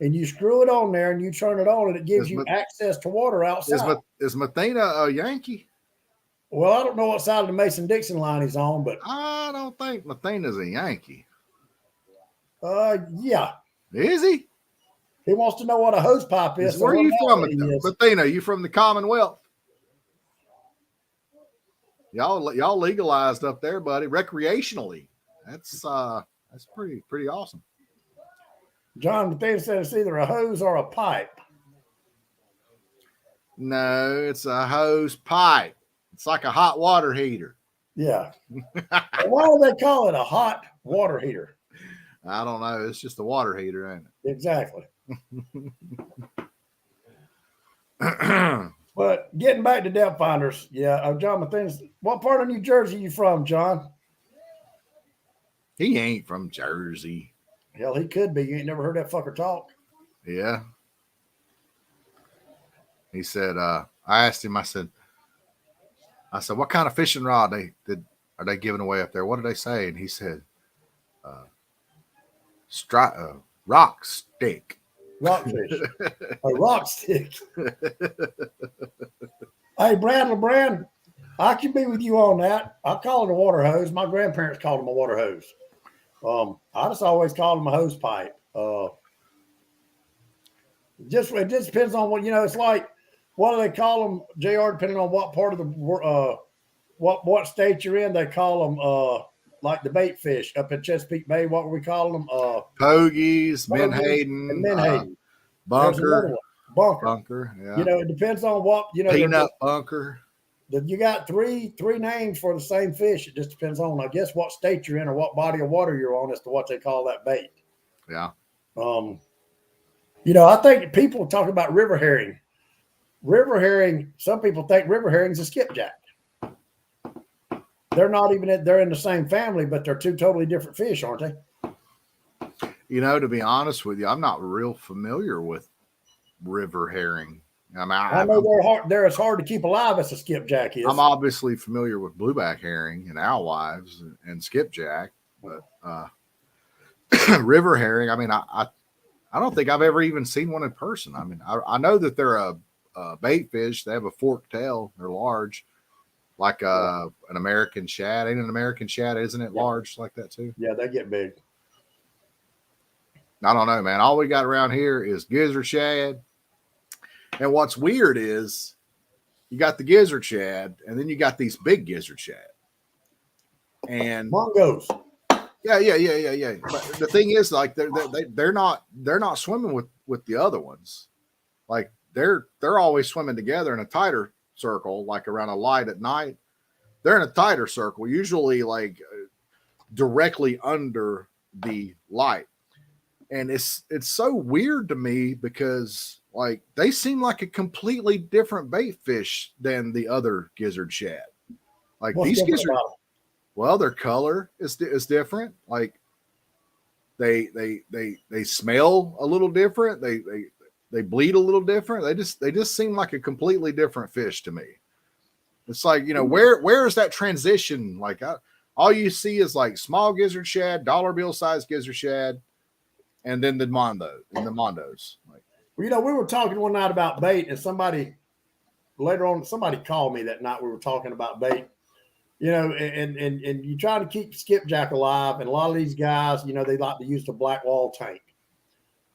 A: And you screw it on there and you turn it on, and it gives you access to water outside.
B: Is Mathena a Yankee?
A: Well, I don't know what side of the Mason-Dixon line he's on, but
B: I don't think Mathena's a Yankee.
A: Yeah.
B: Is he?
A: He wants to know what a hose pipe is.
B: Where are you from, Mathena? You from the Commonwealth? Y'all legalized up there, buddy, recreationally. That's pretty awesome.
A: John Mathena said it's either a hose or a pipe.
B: No, it's a hose pipe. It's like a hot water heater.
A: Yeah. Why do they call it a hot water heater?
B: I don't know. It's just a water heater, ain't it?
A: Exactly. But getting back to depth finders, yeah, John Mathens, what part of New Jersey you from, John?
B: He ain't from Jersey.
A: Hell, he could be. You ain't never heard that fucker talk.
B: Yeah. He said, I asked him, I said, what kind of fishing rod are they giving away up there? What did they say? And he said, rock stick.
A: Rockfish. A rock stick. Hey, Brad LeBrand, I can be with you on that. I call it a water hose. My grandparents called them a water hose. I just always called them a hose pipe. It just depends on what, it's like, what do they call them, JR, depending on what part of the what state you're in. They call them like the bait fish up in Chesapeake Bay. What were we calling them?
B: Pogies, Menhaden,
A: and Menhaden.
B: Bunker.
A: Bunker.
B: Yeah.
A: It depends on what,
B: Peanut bunker.
A: You got three names for the same fish. It just depends on, I guess, what state you're in or what body of water you're on as to what they call that bait.
B: Yeah.
A: I think people talk about river herring. River herring, some people think river herring's a skipjack. They're not even they're in the same family, but they're two totally different fish, aren't they?
B: To be honest with you, I'm not real familiar with river herring.
A: I know they're as hard to keep alive as a skipjack is.
B: I'm obviously familiar with blueback herring and alewives and skipjack, but river herring, I don't think I've ever even seen one in person. I know that they're a bait fish. They have a forked tail. They're large, like an American shad. Ain't an American shad, isn't it large like that too?
A: Yeah, they get big.
B: I don't know, man. All we got around here is gizzard shad. And what's weird is you got the gizzard shad, and then you got these big gizzard shad. And
A: Mongos.
B: Yeah. But the thing is, like, they're not swimming with the other ones. Like they're always swimming together in a tighter circle, like around a light at night. They're in a tighter circle, usually like directly under the light. And it's so weird to me because like they seem like a completely different bait fish than the other gizzard shad. Like these gizzard, well, their color is different. Like they smell a little different. They bleed a little different. They just seem like a completely different fish to me. It's like, where is that transition? Like all you see is like small gizzard shad, dollar bill size gizzard shad, and then the mondos. Like,
A: we were talking one night about bait, and somebody called me that night. We were talking about bait, and you try to keep skipjack alive, and a lot of these guys, they like to use the black wall tank.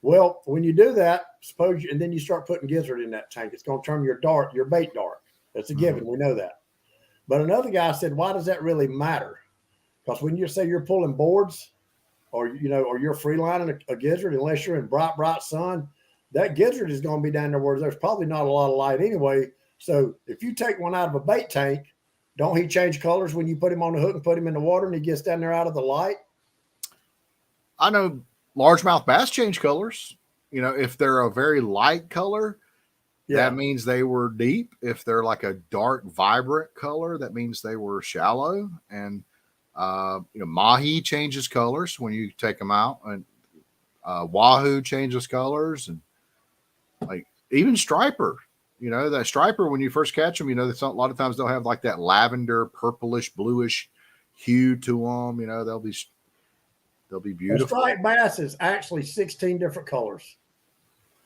A: Well, when you do that, and then you start putting gizzard in that tank, it's going to turn your bait dark. That's a given. We know that. But another guy said, why does that really matter? Because when you say you're pulling boards, or you're freelining a gizzard, unless you're in bright sun, that gizzard is going to be down there where there's probably not a lot of light anyway. So if you take one out of a bait tank, don't he change colors when you put him on the hook and put him in the water and he gets down there out of the light?
B: I know largemouth bass change colors. If they're a very light color, that means they were deep. If they're like a dark, vibrant color, that means they were shallow. And mahi changes colors when you take them out, and wahoo changes colors, and like even striper. That striper, when you first catch them, a lot of times they'll have like that lavender, purplish, bluish hue to them. They'll be beautiful.
A: A striped bass is actually 16 different colors.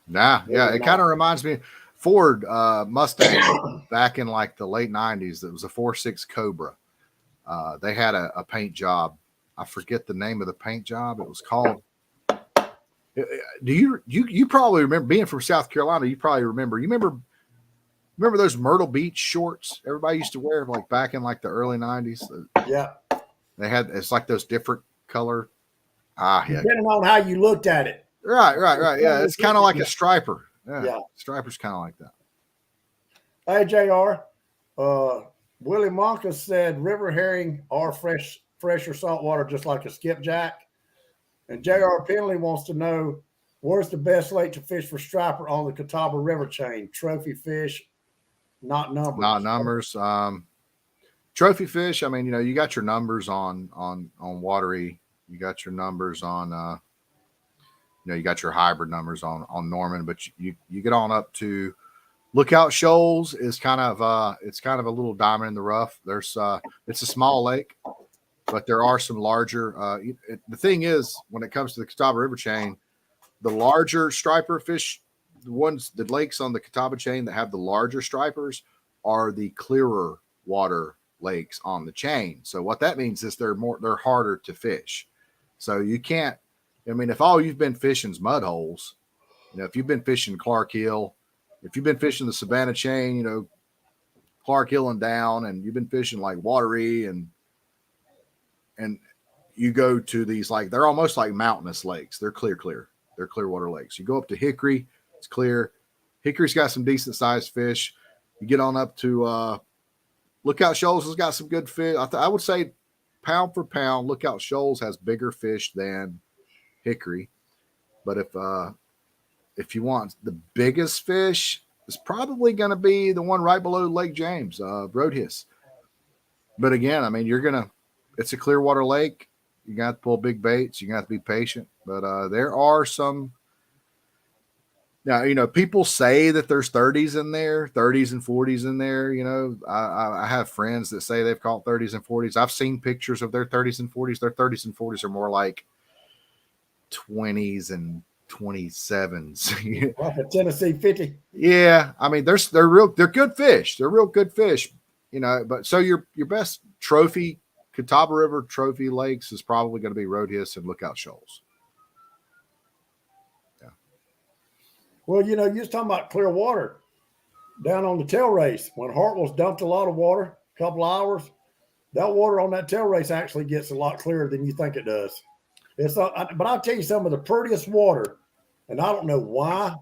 B: Yeah. It kind of reminds me Ford Mustang back in like the late 90s. It was a 4.6 Cobra. They had a paint job. I forget the name of the paint job. It was called. Do you probably remember, being from South Carolina? You probably remember. You remember those Myrtle Beach shorts everybody used to wear like back in like the early 90s?
A: Yeah.
B: It's like those different color. Yeah.
A: Depending on how you looked at it.
B: Right. Yeah, it's kind of like a striper. Yeah. Striper's kind of like that.
A: Hey, JR. Willie Monka said river herring are fresh or saltwater, just like a skipjack. And J.R. Penley wants to know, Where's the best lake to fish for striper on the Catawba River chain? Trophy fish, not
B: Not
A: numbers.
B: numbers. Trophy fish. I mean, you got your numbers on watery. You got your numbers on you got your hybrid numbers on Norman, but you get on up to Lookout Shoals is kind of it's kind of a little diamond in the rough. There's it's a small lake, but there are some larger. The thing is, when it comes to the Catawba River chain, the larger striper fish, the lakes on the Catawba chain that have the larger stripers are the clearer water lakes on the chain. So what that means is they're harder to fish. So you can't. I mean, if all you've been fishing is mud holes, if you've been fishing Clark Hill, if you've been fishing the Savannah chain, Clark Hill and down, and you've been fishing like Watery and you go to these, like, they're almost like mountainous lakes. They're clear. They're clear water lakes. You go up to Hickory, it's clear. Hickory's got some decent sized fish. You get on up to Lookout Shoals has got some good fish. I would say pound for pound, Lookout Shoals has bigger fish than Hickory. But if you want the biggest fish, it's probably going to be the one right below Lake James, Roadhiss. But again, I mean, it's a clear water lake. You got to pull big baits. You got to be patient. But there are some. Now, people say that there's 30s in there, 30s and 40s in there. I have friends that say they've caught 30s and 40s. I've seen pictures of their 30s and 40s. Their 30s and 40s are more like 20s and 27s.
A: Like a Tennessee 50.
B: Yeah, I mean, they're good fish. They're real good fish, But so your best trophy Catawba River trophy lakes is probably going to be Roadhiss and Lookout Shoals. Yeah.
A: Well, you was talking about clear water down on the tail race when Hartwell's dumped a lot of water, a couple hours. That water on that tail race actually gets a lot clearer than you think it does. But I'll tell you some of the prettiest water, and I don't know why.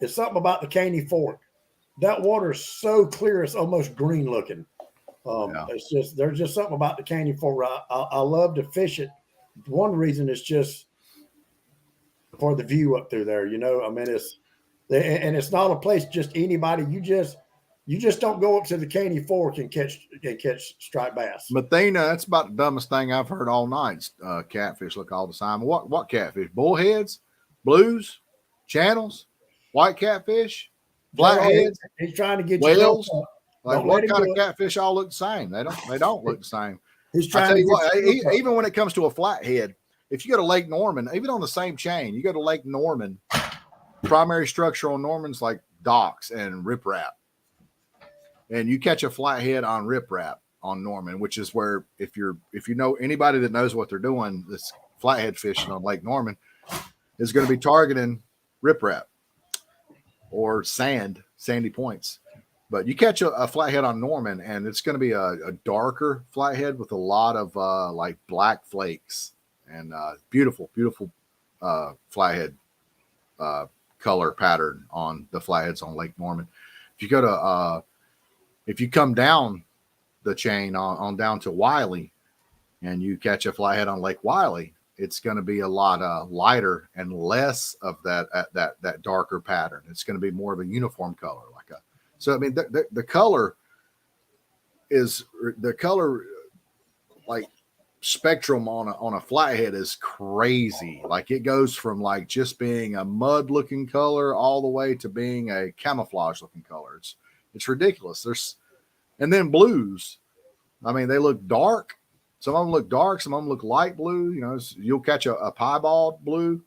A: It's something about the Caney Fork. That water is so clear, it's almost green looking. There's just something about the Caney Fork. I love to fish it. One reason is just for the view up through there. I mean, it's not a place just anybody. You just don't go up to the Caney Fork and catch striped bass.
B: Mathena, that's about the dumbest thing I've heard all night. Catfish look all the time. What catfish? Bullheads, blues, channels, white catfish, flatheads.
A: He's trying to get
B: whales.
A: You.
B: Like, what kind of catfish all look the same? They don't look the same.
A: He's trying to
B: what, even when it comes to a flathead, if you go to Lake Norman, even on the same chain, you go to Lake Norman, primary structure on Norman's like docks and riprap. And you catch a flathead on riprap on Norman, which is where if you know anybody that knows what they're doing, this flathead fishing on Lake Norman is going to be targeting riprap or sandy points. But you catch a flathead on Norman, and it's going to be a darker flathead with a lot of like black flakes and beautiful flathead color pattern on the flatheads on Lake Norman. If you come down the chain on down to Wiley and you catch a flathead on Lake Wiley, it's going to be a lot lighter and less of that darker pattern. It's going to be more of a uniform color. So, I mean, the color like spectrum on a flathead is crazy. Like, it goes from like just being a mud looking color all the way to being a camouflage looking color. It's ridiculous. And then blues. I mean, they look dark. Some of them look dark. Some of them look light blue. You'll catch a piebald blue.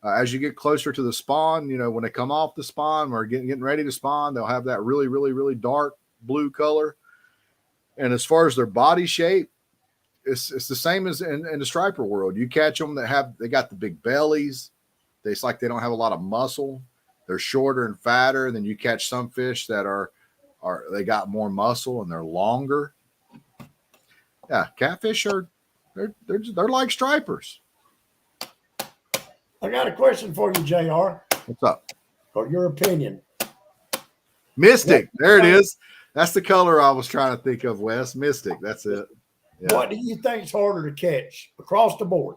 B: As you get closer to the spawn, when they come off the spawn or getting ready to spawn, they'll have that really, really, really dark blue color. And as far as their body shape, it's the same as in the striper world. You catch them they got the big bellies. It's like they don't have a lot of muscle. They're shorter and fatter. And then you catch some fish that they got more muscle and they're longer. Yeah, catfish they're like stripers.
A: I got a question for you, JR.
B: What's up?
A: Or your opinion.
B: Mystic. There it is. That's the color I was trying to think of, Wes. Mystic. That's it.
A: Yeah. What do you think is harder to catch across the board?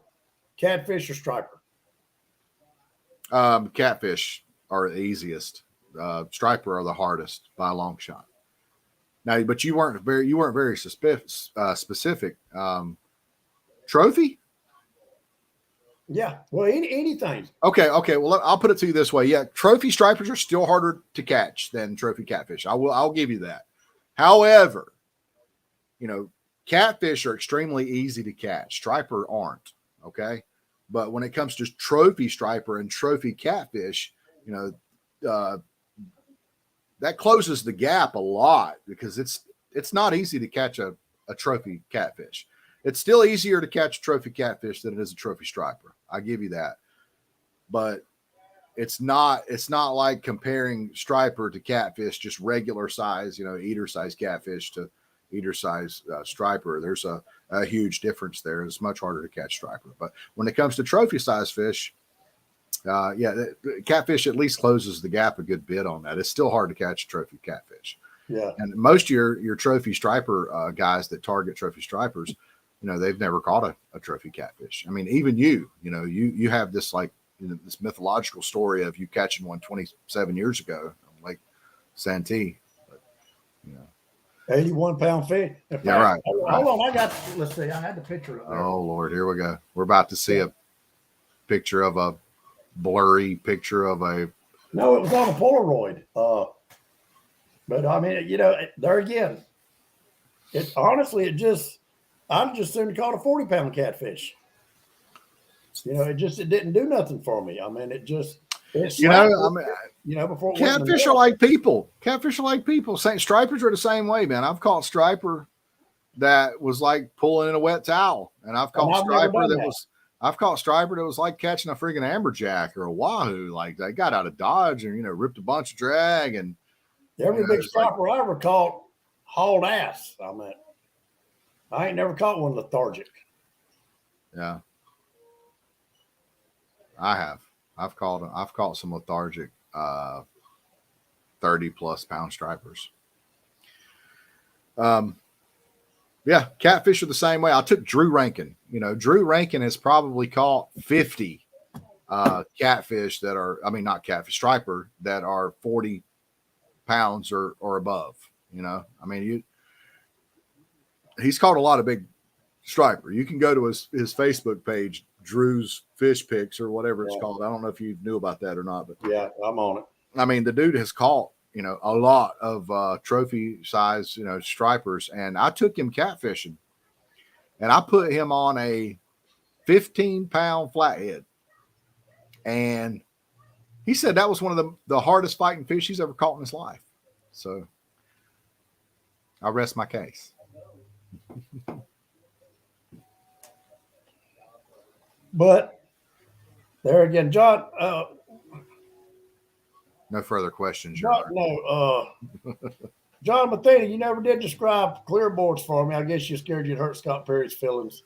A: Catfish or striper?
B: Catfish are the easiest. Striper are the hardest by a long shot. Now, but you weren't very specific. Trophy?
A: Yeah. Well, anything.
B: Okay. Well, I'll put it to you this way. Yeah, trophy stripers are still harder to catch than trophy catfish. I'll give you that. However, catfish are extremely easy to catch. Striper aren't. Okay, but when it comes to trophy striper and trophy catfish, that closes the gap a lot because it's not easy to catch a trophy catfish. It's still easier to catch a trophy catfish than it is a trophy striper. I give you that. But it's not like comparing striper to catfish, just regular size, eater size catfish to eater size striper. There's a huge difference there. It's much harder to catch striper. But when it comes to trophy size fish, catfish at least closes the gap a good bit on that. It's still hard to catch a trophy catfish.
A: Yeah.
B: And most of your trophy striper guys that target trophy stripers, they've never caught a trophy catfish. I mean, even you have this this mythological story of you catching one 27 years ago on Lake Santee. But,
A: 81-pound fish.
B: Yeah, right.
A: Hold on. Let's see. I had the picture of it.
B: Oh, Lord. Here we go. We're about to see a picture of a blurry picture of a.
A: No, it was on a Polaroid. But I mean, there again, I'm just soon caught a 40-pound catfish. It didn't do nothing for me. I mean, before
B: catfish are like people. Catfish are like people. Stripers are the same way, man. I've caught striper that was like pulling in a wet towel, and I've caught striper that was like catching a friggin' amberjack or a wahoo. Like they got out of Dodge and ripped a bunch of drag, and
A: every big striper I ever caught hauled ass. I mean, I ain't never caught one lethargic.
B: Yeah. I have. I've caught some lethargic 30+ pound stripers. Catfish are the same way. I took Drew Rankin. Drew Rankin has probably caught 50 catfish that are, not catfish, striper that are 40 pounds or above. He's caught a lot of big striper. You can go to his Facebook page, Drew's Fish Picks or whatever it's called. I don't know if you knew about that or not, but
A: yeah, I'm on it.
B: I mean, the dude has caught, a lot of trophy size, stripers, and I took him catfishing and I put him on a 15-pound flathead. And he said that was one of the hardest fighting fish he's ever caught in his life. So I rest my case.
A: But there again, John.
B: No further questions.
A: John Matheny, you never did describe clear boards for me. I guess you're scared you'd hurt Scott Perry's feelings.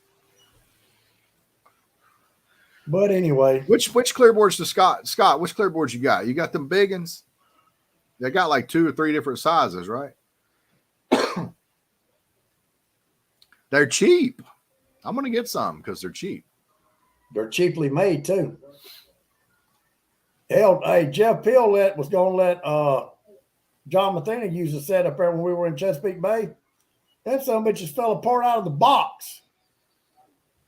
A: But anyway,
B: which clear boards does Scott? Which clear boards you got? You got them big ones. They got like 2 or 3 different sizes, right? They're cheap. I'm gonna get some because they're cheap.
A: They're cheaply made too. Hell, hey, Jeff Peel was going to let John Matheny use the set up there when we were in Chesapeake Bay. That some bitches fell apart out of the box.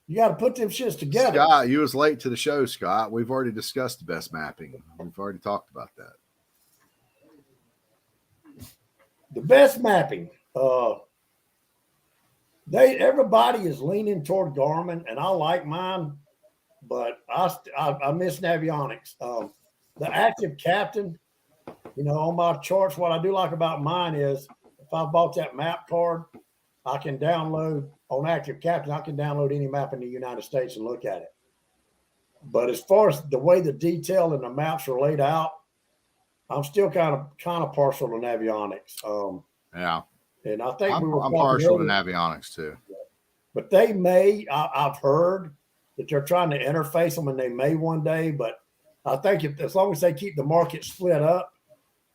A: You got to put them shits together.
B: Scott, you was late to the show, Scott. We've already discussed the best mapping. We've already talked about that.
A: The best mapping. Everybody is leaning toward Garmin, and I like mine, but I miss Navionics. The Active Captain, on my charts, what I do like about mine is if I bought that map card, I can download on Active Captain. I can download any map in the United States and look at it. But as far as the way the detail and the maps are laid out, I'm still kind of partial to Navionics.
B: Yeah.
A: And I think
B: I'm partial to Navionics too.
A: But I've heard that they're trying to interface them, and they may one day. But I think as long as they keep the market split up,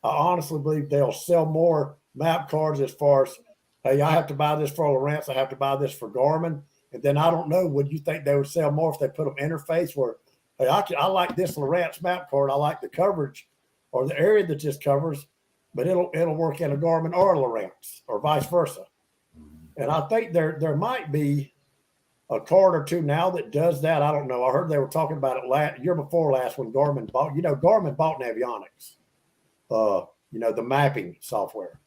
A: I honestly believe they'll sell more map cards as far as, hey, I have to buy this for Lowrance, I have to buy this for Garmin. And then I don't know, would you think they would sell more if they put them interface where, hey, I like this Lowrance map card. I like the coverage or the area that this covers, but it'll work in a Garmin or a Lowrance or vice versa. And I think there might be a card or two now that does that. I don't know. I heard they were talking about it year before last when Garmin bought. Garmin bought Navionics. The mapping software.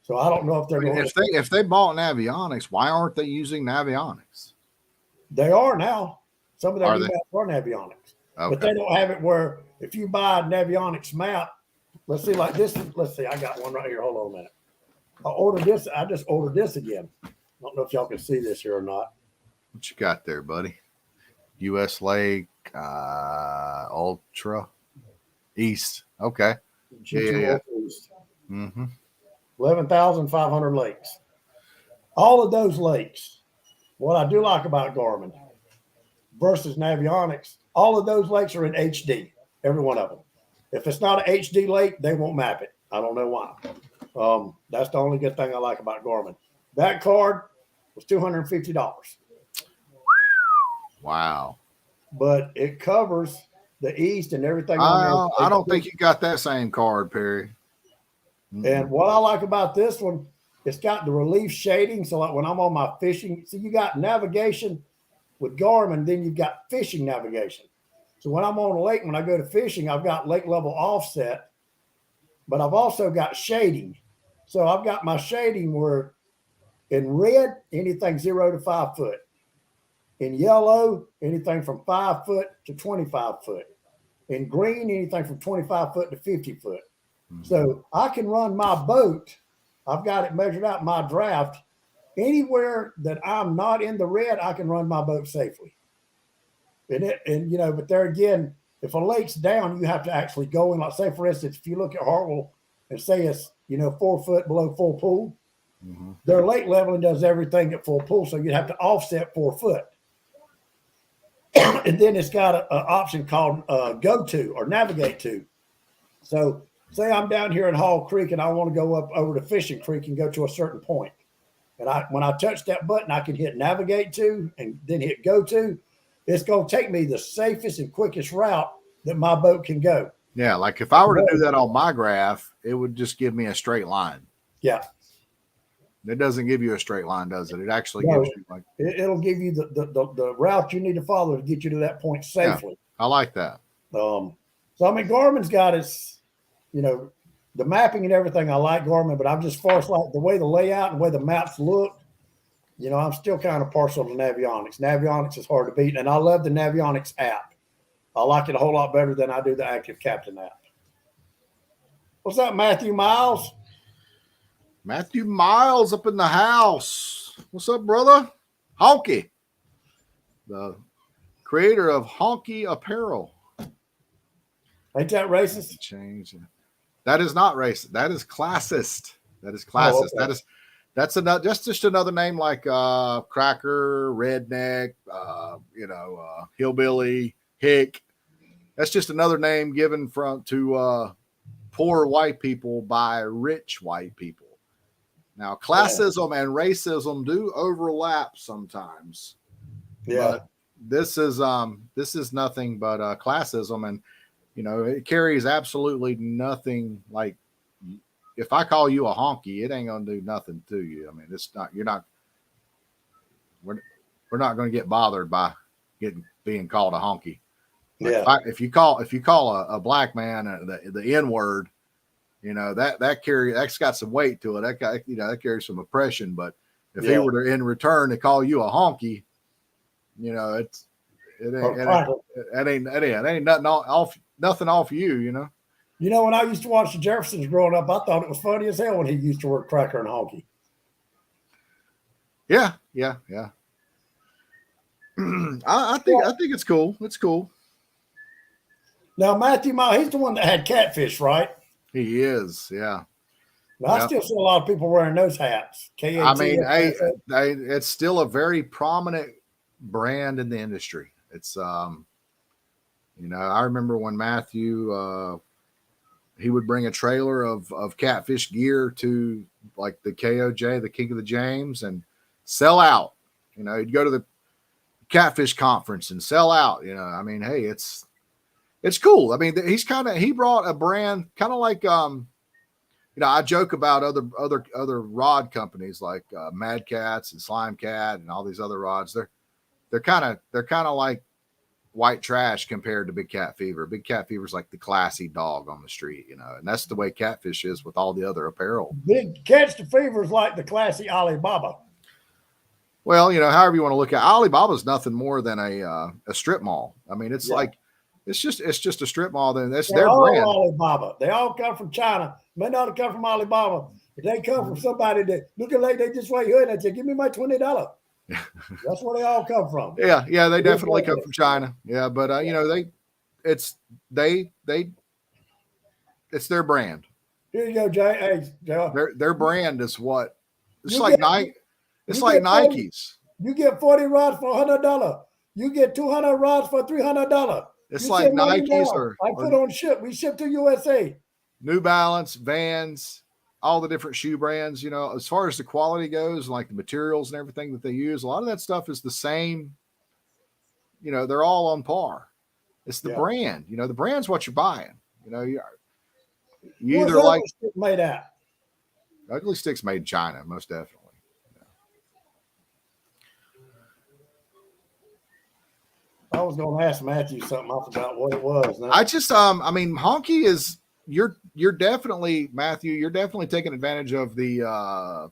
A: So I don't know if they're going.
B: If they bought Navionics, why aren't they using Navionics?
A: They are now. Some of their new maps are Navionics,
B: okay.
A: But they don't have it where if you buy a Navionics map, let's see, like this. Let's see, I got one right here. Hold on a minute. I just ordered this again. I don't know if y'all can see this here or not.
B: What you got there, buddy? U.S. Lake Ultra East. Okay. Yeah.
A: Mm-hmm. 11,500 lakes. All of those lakes. What I do like about Garmin versus Navionics, all of those lakes are in HD. Every one of them. If it's not an HD lake, they won't map it. I don't know why. That's the only good thing I like about Garmin. That card was $250.
B: Wow.
A: But it covers the East and everything.
B: I don't think you got that same card, Perry.
A: Mm-hmm. And what I like about this one, it's got the relief shading. So like when I'm on my fishing, so you got navigation with Garmin, then you've got fishing navigation. So when I'm on a lake, when I go to fishing, I've got lake level offset, but I've also got shading. So I've got my shading where in red, anything 0 to 5 foot. In yellow, anything from 5 foot to 25 foot. In green, anything from 25 foot to 50 foot. Mm-hmm. So I can run my boat. I've got it measured out, my draft. Anywhere that I'm not in the red, I can run my boat safely. But there again, if a lake's down, you have to actually go in. Like say, for instance, if you look at Hartwell and say it's 4 foot below full pool, mm-hmm. Their lake leveling does everything at full pool, so you'd have to offset 4 foot. And then it's got an option called go to or navigate to. So say I'm down here in Hall Creek and I want to go up over to Fishing Creek and go to a certain point. And when I touch that button, I can hit navigate to and then hit go to. It's going to take me the safest and quickest route that my boat can go.
B: Yeah, like if I were to do that on my graph, it would just give me a straight line.
A: Yeah.
B: It doesn't give you a straight line, does it? It actually gives you like
A: it'll give you the route you need to follow to get you to that point safely.
B: Yeah, I like that.
A: So I mean, Garmin's got its, the mapping and everything. I like Garmin, but I'm just far as like the way the layout and the way the maps look. I'm still kind of partial to Navionics. Navionics is hard to beat, and I love the Navionics app. I like it a whole lot better than I do the Active Captain app. What's up, Matthew Miles?
B: Matthew Miles up in the house. What's up, brother? Honky, the creator of Honky Apparel.
A: Ain't that racist?
B: Change. That is not racist. That is classist. That is classist. Oh, okay. That's just another name like cracker, redneck, hillbilly, hick. That's just another name given to poor white people by rich white people. Now, classism and racism do overlap sometimes.
A: Yeah.
B: But this is nothing but classism, and it carries absolutely nothing. Like if I call you a honky, it ain't gonna do nothing to you. I mean, we're not gonna get bothered by being called a honky. Like if you call a black man the N word, that's got some weight to it. That carries some oppression. But if he were to in return to call you a honky, it ain't nothing off you.
A: When I used to watch the Jeffersons growing up, I thought it was funny as hell when he used to work cracker and honky.
B: Yeah. I think it's cool. It's cool.
A: Now Matthew Miles, he's the one that had catfish, right?
B: He is, yeah.
A: Well, I still see a lot of people wearing those hats.
B: I mean, it's still a very prominent brand in the industry. It's, I remember when Matthew, he would bring a trailer of catfish gear to like the KOJ, the King of the James, and sell out. He'd go to the catfish conference and sell out. I mean, hey, it's it's cool. I mean, he brought a brand kind of like I joke about other rod companies like Mad Cats and Slime Cat and all these other rods. They're kind of like white trash compared to Big Cat Fever. Big Cat Fever is like the classy dog on the street, and that's the way Catfish is with all the other apparel.
A: Big Catch the Fever is like the classy Alibaba.
B: Well, however you want to look at it, Alibaba's nothing more than a strip mall. I mean, it's like it's just a strip mall. Then that's
A: They're
B: their
A: all
B: brand.
A: Alibaba. They all come from China. May not have come from Alibaba, but they come from somebody that looking like they just right here and they say, "Give me my $20." That's where they all come from.
B: Yeah, they definitely come from China. Yeah, but it's their brand.
A: Here you go, Jay. Hey, Joe.
B: Their brand is what it's
A: You
B: like
A: get-
B: Nike. It's like
A: 40
B: Nike's.
A: You get 40 rods for $100. You get 200 rods for $300.
B: It's
A: You
B: like
A: send money
B: Nike's
A: down. I put on ship. We ship to USA.
B: New Balance, Vans, all the different shoe brands. As far as the quality goes, like the materials and everything that they use, a lot of that stuff is the same. They're all on par. It's the brand. The brand's what you're buying. You either like
A: made out.
B: Ugly Stick's made in China, most definitely.
A: I was going to ask Matthew something. I forgot what it was. Now.
B: I just, Honky is you're definitely Matthew. You're definitely taking advantage of the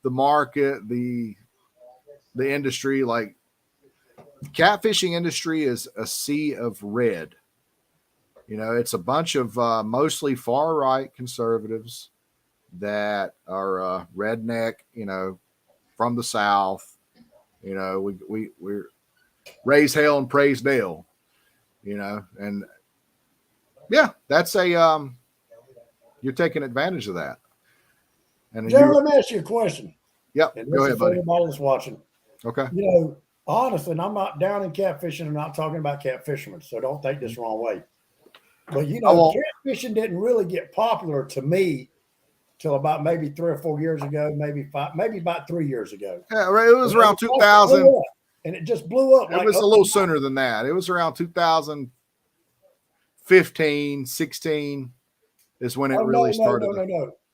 B: market, the industry. Like catfishing industry is a sea of red. It's a bunch of mostly far right conservatives that are redneck. From the South. We're raise hell and praise Dale, and that's you're taking advantage of that. And
A: Jerry, let me ask you a question.
B: Yep,
A: and
B: go ahead, buddy.
A: Everybody that's watching.
B: Okay.
A: Honestly, and I'm not down in catfishing. I'm not talking about catfishermen, so don't take this the wrong way. But catfishing didn't really get popular to me till about maybe 3 or 4 years ago, maybe about 3 years ago.
B: Yeah, right. It was around 2000.
A: And it just blew up.
B: It was a little sooner than that. It was around 2015, 16 is when it really started.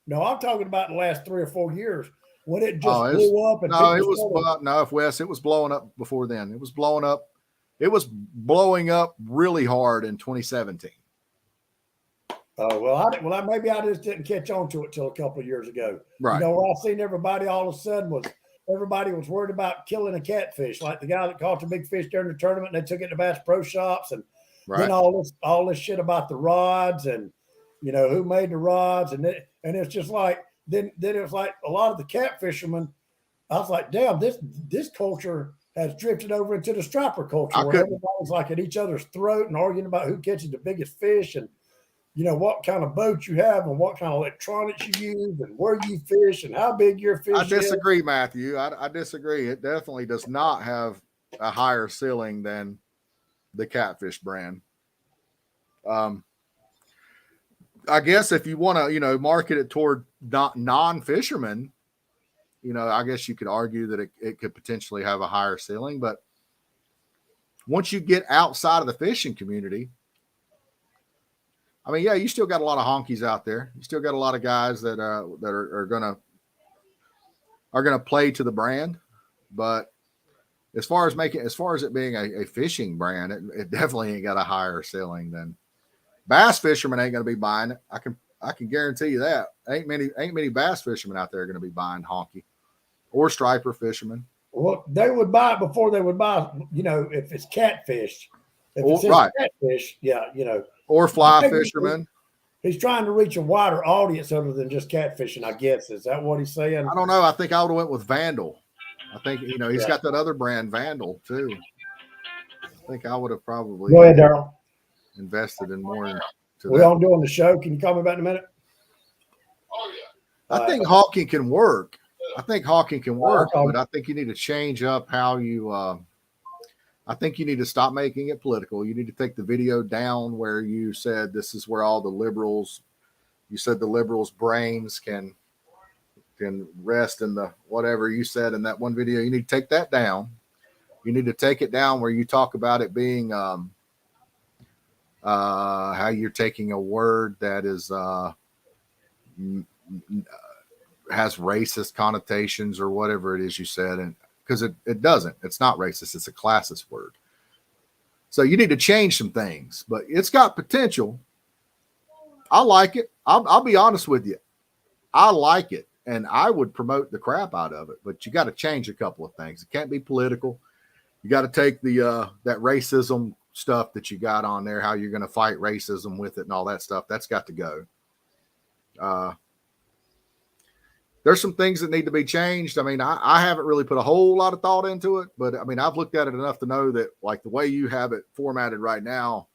A: No, I'm talking about the last 3 or 4 years when it just blew up. And
B: it was blowing up before then. It was blowing up. It was blowing up really hard in 2017.
A: Well, maybe I just didn't catch on to it till a couple of years ago.
B: Right.
A: I seen everybody all of a sudden everybody was worried about killing a catfish, like the guy that caught the big fish during the tournament, and they took it to Bass Pro Shops, and then all this shit about the rods and who made the rods, and it's just like then it was like a lot of the catfishermen. I was like, damn, this culture has drifted over into the striper culture where everybody's like at each other's throat and arguing about who catches the biggest fish and what kind of boat you have and what kind of electronics you use and where you fish and how big your fish is.
B: I disagree, Matthew. I disagree. It definitely does not have a higher ceiling than the catfish brand. I guess if you want to, market it toward non-fishermen, I guess you could argue that it could potentially have a higher ceiling. But once you get outside of the fishing community, you still got a lot of honkies out there. You still got a lot of guys that are gonna play to the brand. But as far as it being a fishing brand, it definitely ain't got a higher ceiling than bass fishermen ain't gonna be buying it. I can guarantee you that. Ain't many bass fishermen out there gonna be buying honky or striper fishermen.
A: Well, they would buy it before they would buy, if it's catfish. Catfish,
B: or fly fishermen.
A: He's trying to reach a wider audience other than just catfishing, I guess. Is that what he's saying?
B: I don't know. I think I would have went with Vandal. I think, he's got that other brand, Vandal, too. I think I would have probably
A: Go ahead, Daryl.
B: Invested in more.
A: We're all doing the show. Can you call me back in a minute?
B: Oh, yeah. I think hawking can work. But I think you need to change up how you I think you need to stop making it political. You need to take the video down where you said this is where all the liberals, you said the liberals' brains can rest in the whatever you said in that one video. You need to take that down. You need to take it down where you talk about it being how you're taking a word that is has racist connotations or whatever it is you said, and because it doesn't, it's not racist, it's a classist word. So you need to change some things, but it's got potential. I like it. I'll be honest with you. I like it, and I would promote the crap out of it, but you got to change a couple of things. It can't be political. You got to take the that racism stuff that you got on there, how you're going to fight racism with it and all that stuff. That's got to go. There's some things that need to be changed. I mean, I haven't really put a whole lot of thought into it, but I mean, I've looked at it enough to know that like the way you have it formatted right now,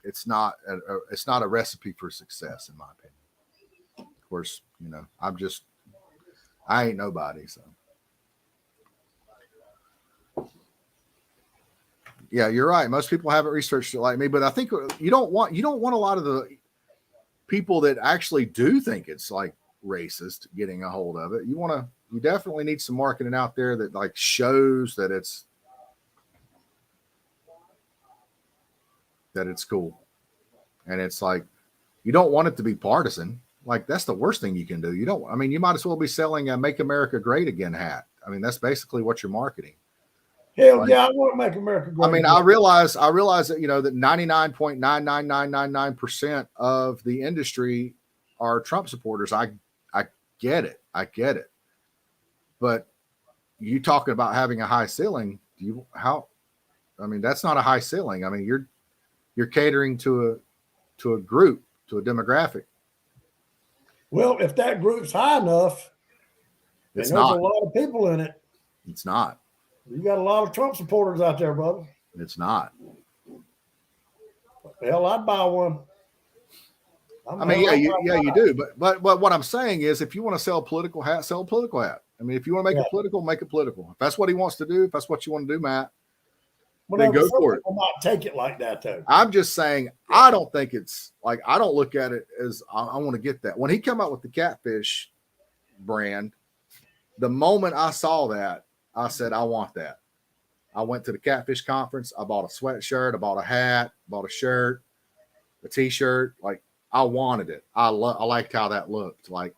B: it's not a recipe for success, in my opinion. Of course, you know, I ain't nobody. So yeah, you're right. Most people haven't researched it like me, but I think you don't want a lot of the people that actually do think it's like racist getting a hold of it. You definitely need some marketing out there that like shows that it's cool. And it's like, you don't want it to be partisan. Like that's the worst thing you can do. You might as well be selling a Make America Great Again hat. I mean, that's basically what you're marketing.
A: Hell yeah, I want to make America great.
B: I mean, I realize that, you know, that 99.99999% of the industry are Trump supporters. I get it. But you talking about having a high ceiling, that's not a high ceiling. I mean, you're catering to a group, to a demographic.
A: Well, if that group's high enough, there's a lot of people in it.
B: It's not.
A: You got a lot of Trump supporters out there, brother.
B: It's not.
A: Hell, I'd buy one.
B: You do. But what I'm saying is, if you want to sell a political hat, sell a political hat. I mean, if you want to make it political, make it political. If that's what he wants to do, if that's what you want to do, Matt, then go for it.
A: I might take it like that, though.
B: I'm just saying, I don't think it's like, I don't look at it as I want to get that. When he came out with the catfish brand, the moment I saw that, I said, I want that. I went to the catfish conference. I bought a sweatshirt. I bought a hat, bought a shirt, a t-shirt. Like I wanted it. I liked how that looked. Like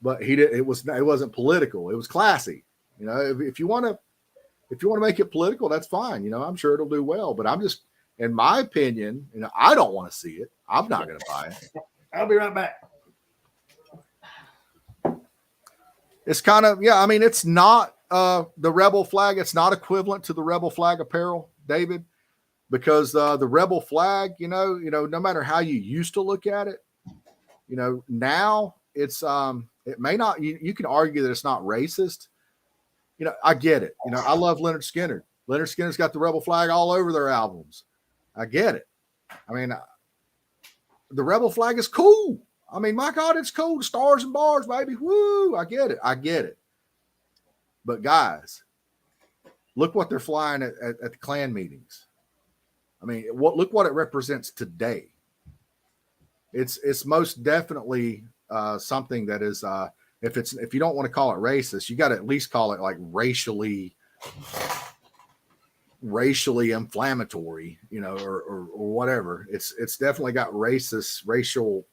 B: but he did. It wasn't political. It was classy. You know, if you want to make it political, that's fine. You know, I'm sure it'll do well, but I'm just, in my opinion, you know, I don't want to see it. I'm not going to buy it.
A: I'll be right back.
B: It's kind of, I mean, it's not the rebel flag. It's not equivalent to the rebel flag apparel, David, because the rebel flag, you know, no matter how you used to look at it, you know, now it's, it may not, you can argue that it's not racist. You know, I get it. You know, I love Leonard Skinner. Leonard Skinner's got the rebel flag all over their albums. I get it. I mean, the rebel flag is cool. I mean, my God, it's cool. Stars and bars, baby. Woo! I get it. But guys, look what they're flying at the Klan meetings. I mean, look what it represents today. It's most definitely something that is if you don't want to call it racist, you got to at least call it like racially inflammatory, you know, or whatever. It's definitely got racial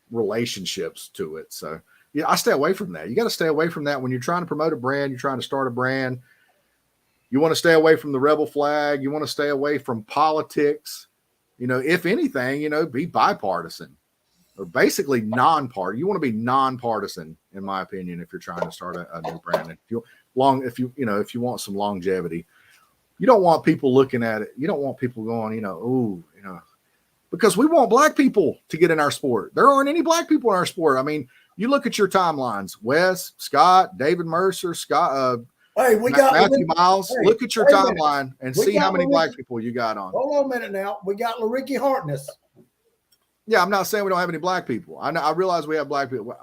B: relationships to it. So I stay away from that. You got to stay away from that when you're trying to promote a brand, you're trying to start a brand. You want to stay away from the rebel flag. You want to stay away from politics. You know, if anything, you know, be bipartisan or basically non-party. You want to be non-partisan, in my opinion, if you're trying to start a new brand. If you want some longevity, you don't want people looking at it. You don't want people going, you know, ooh, you know, because we want black people to get in our sport. There aren't any black people in our sport. I mean, you look at your timelines, Wes, Scott, David Mercer, Scott, Matthew Miles. Look at your timeline and see how many black people you got on.
A: Hold on a minute now. We got Laricki Hartness.
B: Yeah, I'm not saying we don't have any black people. I realize we have black people.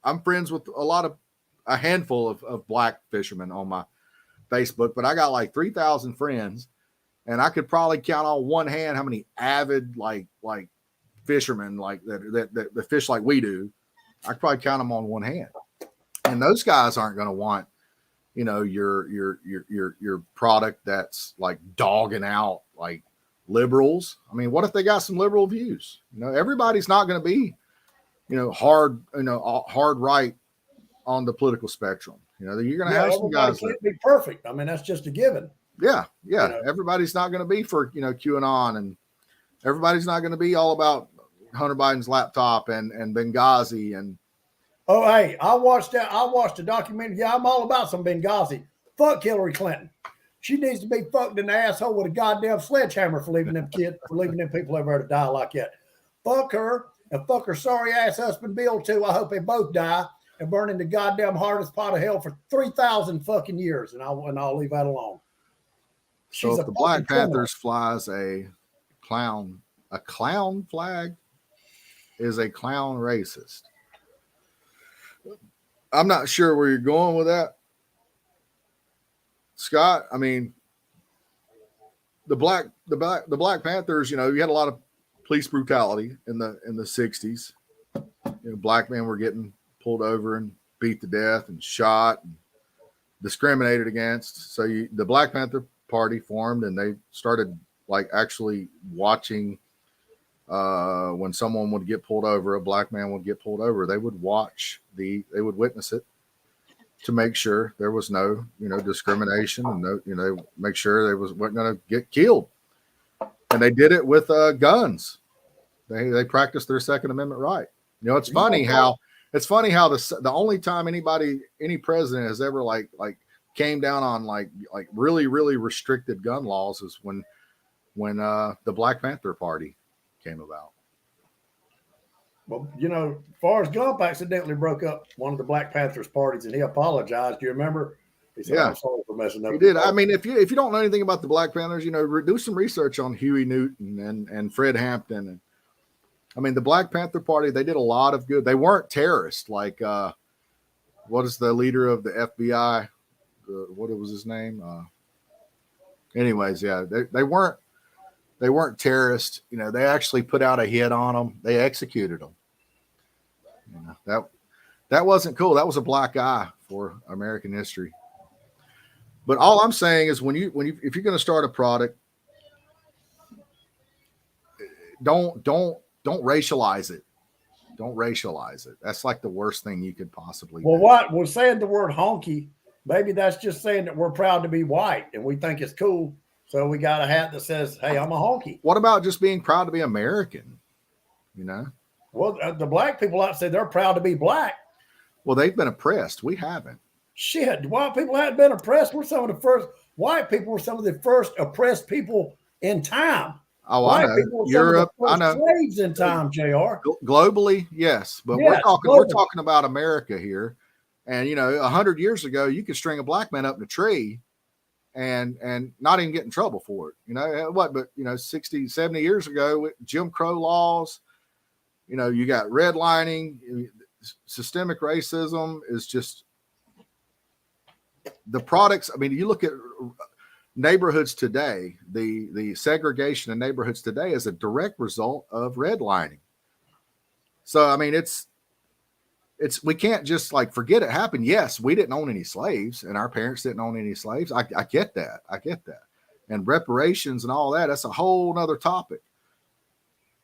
B: I'm friends with a handful of black fishermen on my Facebook, but I got like 3,000 friends, and I could probably count on one hand how many avid like fishermen like that fish like we do. I could probably count them on one hand, and those guys aren't going to want, your product that's like dogging out like liberals. I mean, what if they got some liberal views? Everybody's not going to be, hard right on the political spectrum. You're going to have some
A: everybody
B: guys
A: can't be perfect. I mean, that's just a given.
B: Yeah. Everybody's not going to be for QAnon, and everybody's not going to be all about Hunter Biden's laptop and Benghazi and.
A: Oh, hey, I watched a documentary. Yeah, I'm all about some Benghazi. Fuck Hillary Clinton. She needs to be fucked in the asshole with a goddamn sledgehammer for leaving them people over there to die like that. Fuck her and fuck her sorry ass husband Bill too. I hope they both die and burn in the goddamn hardest pot of hell for 3,000 fucking years, and I'll leave that alone.
B: So if the Black Panthers flies a clown flag, is a clown racist? I'm not sure where you're going with that, Scott. I mean, the Black Panthers, you had a lot of police brutality in the 60s. Black men were getting pulled over and beat to death and shot and discriminated against. So the Black Panther Party formed, and they started like actually watching when someone would get pulled over, a black man would get pulled over, they would witness it to make sure there was no, discrimination, and no, make sure they wasn't going to get killed. And they did it with guns. They practiced their Second Amendment right. It's funny how the only time any president has ever like came down on like really, really restricted gun laws is when the Black Panther Party came about.
A: Well, Forrest Gump accidentally broke up one of the Black Panthers parties, and he apologized. Do you remember? He said, "I'm sorry for messing up."
B: He did. I mean, if you don't know anything about the Black Panthers, do some research on Huey Newton and Fred Hampton. And I mean, the Black Panther Party, they did a lot of good. They weren't terrorists. Like, what is the leader of the FBI? What was his name? Anyways, yeah, they weren't terrorists. They actually put out a hit on them. They executed them. That wasn't cool. That was a black eye for American history. But all I'm saying is if you're going to start a product, don't racialize it. Don't racialize it. That's like the worst thing you could possibly do.
A: What we're saying, the word honky, maybe that's just saying that we're proud to be white and we think it's cool. So we got a hat that says, "Hey, I'm a honky."
B: What about just being proud to be American?
A: Well, the black people out say they're proud to be black.
B: Well, they've been oppressed. We haven't.
A: Shit, white people haven't been oppressed. White people were some of the first oppressed people in time.
B: Oh,
A: white
B: I know.
A: People were
B: Europe,
A: some of the first slaves in time, JR.
B: Globally, yes. But we're talking about America here. And 100 years ago, you could string a black man up in a tree and not even get in trouble for it. But 60, 70 years ago, with Jim Crow laws, you got redlining, systemic racism is just the products. I mean, you look at neighborhoods today, the segregation in neighborhoods today is a direct result of redlining. So, I mean, we can't just like forget it happened. Yes, we didn't own any slaves and our parents didn't own any slaves. I get that. And reparations and all that, that's a whole nother topic.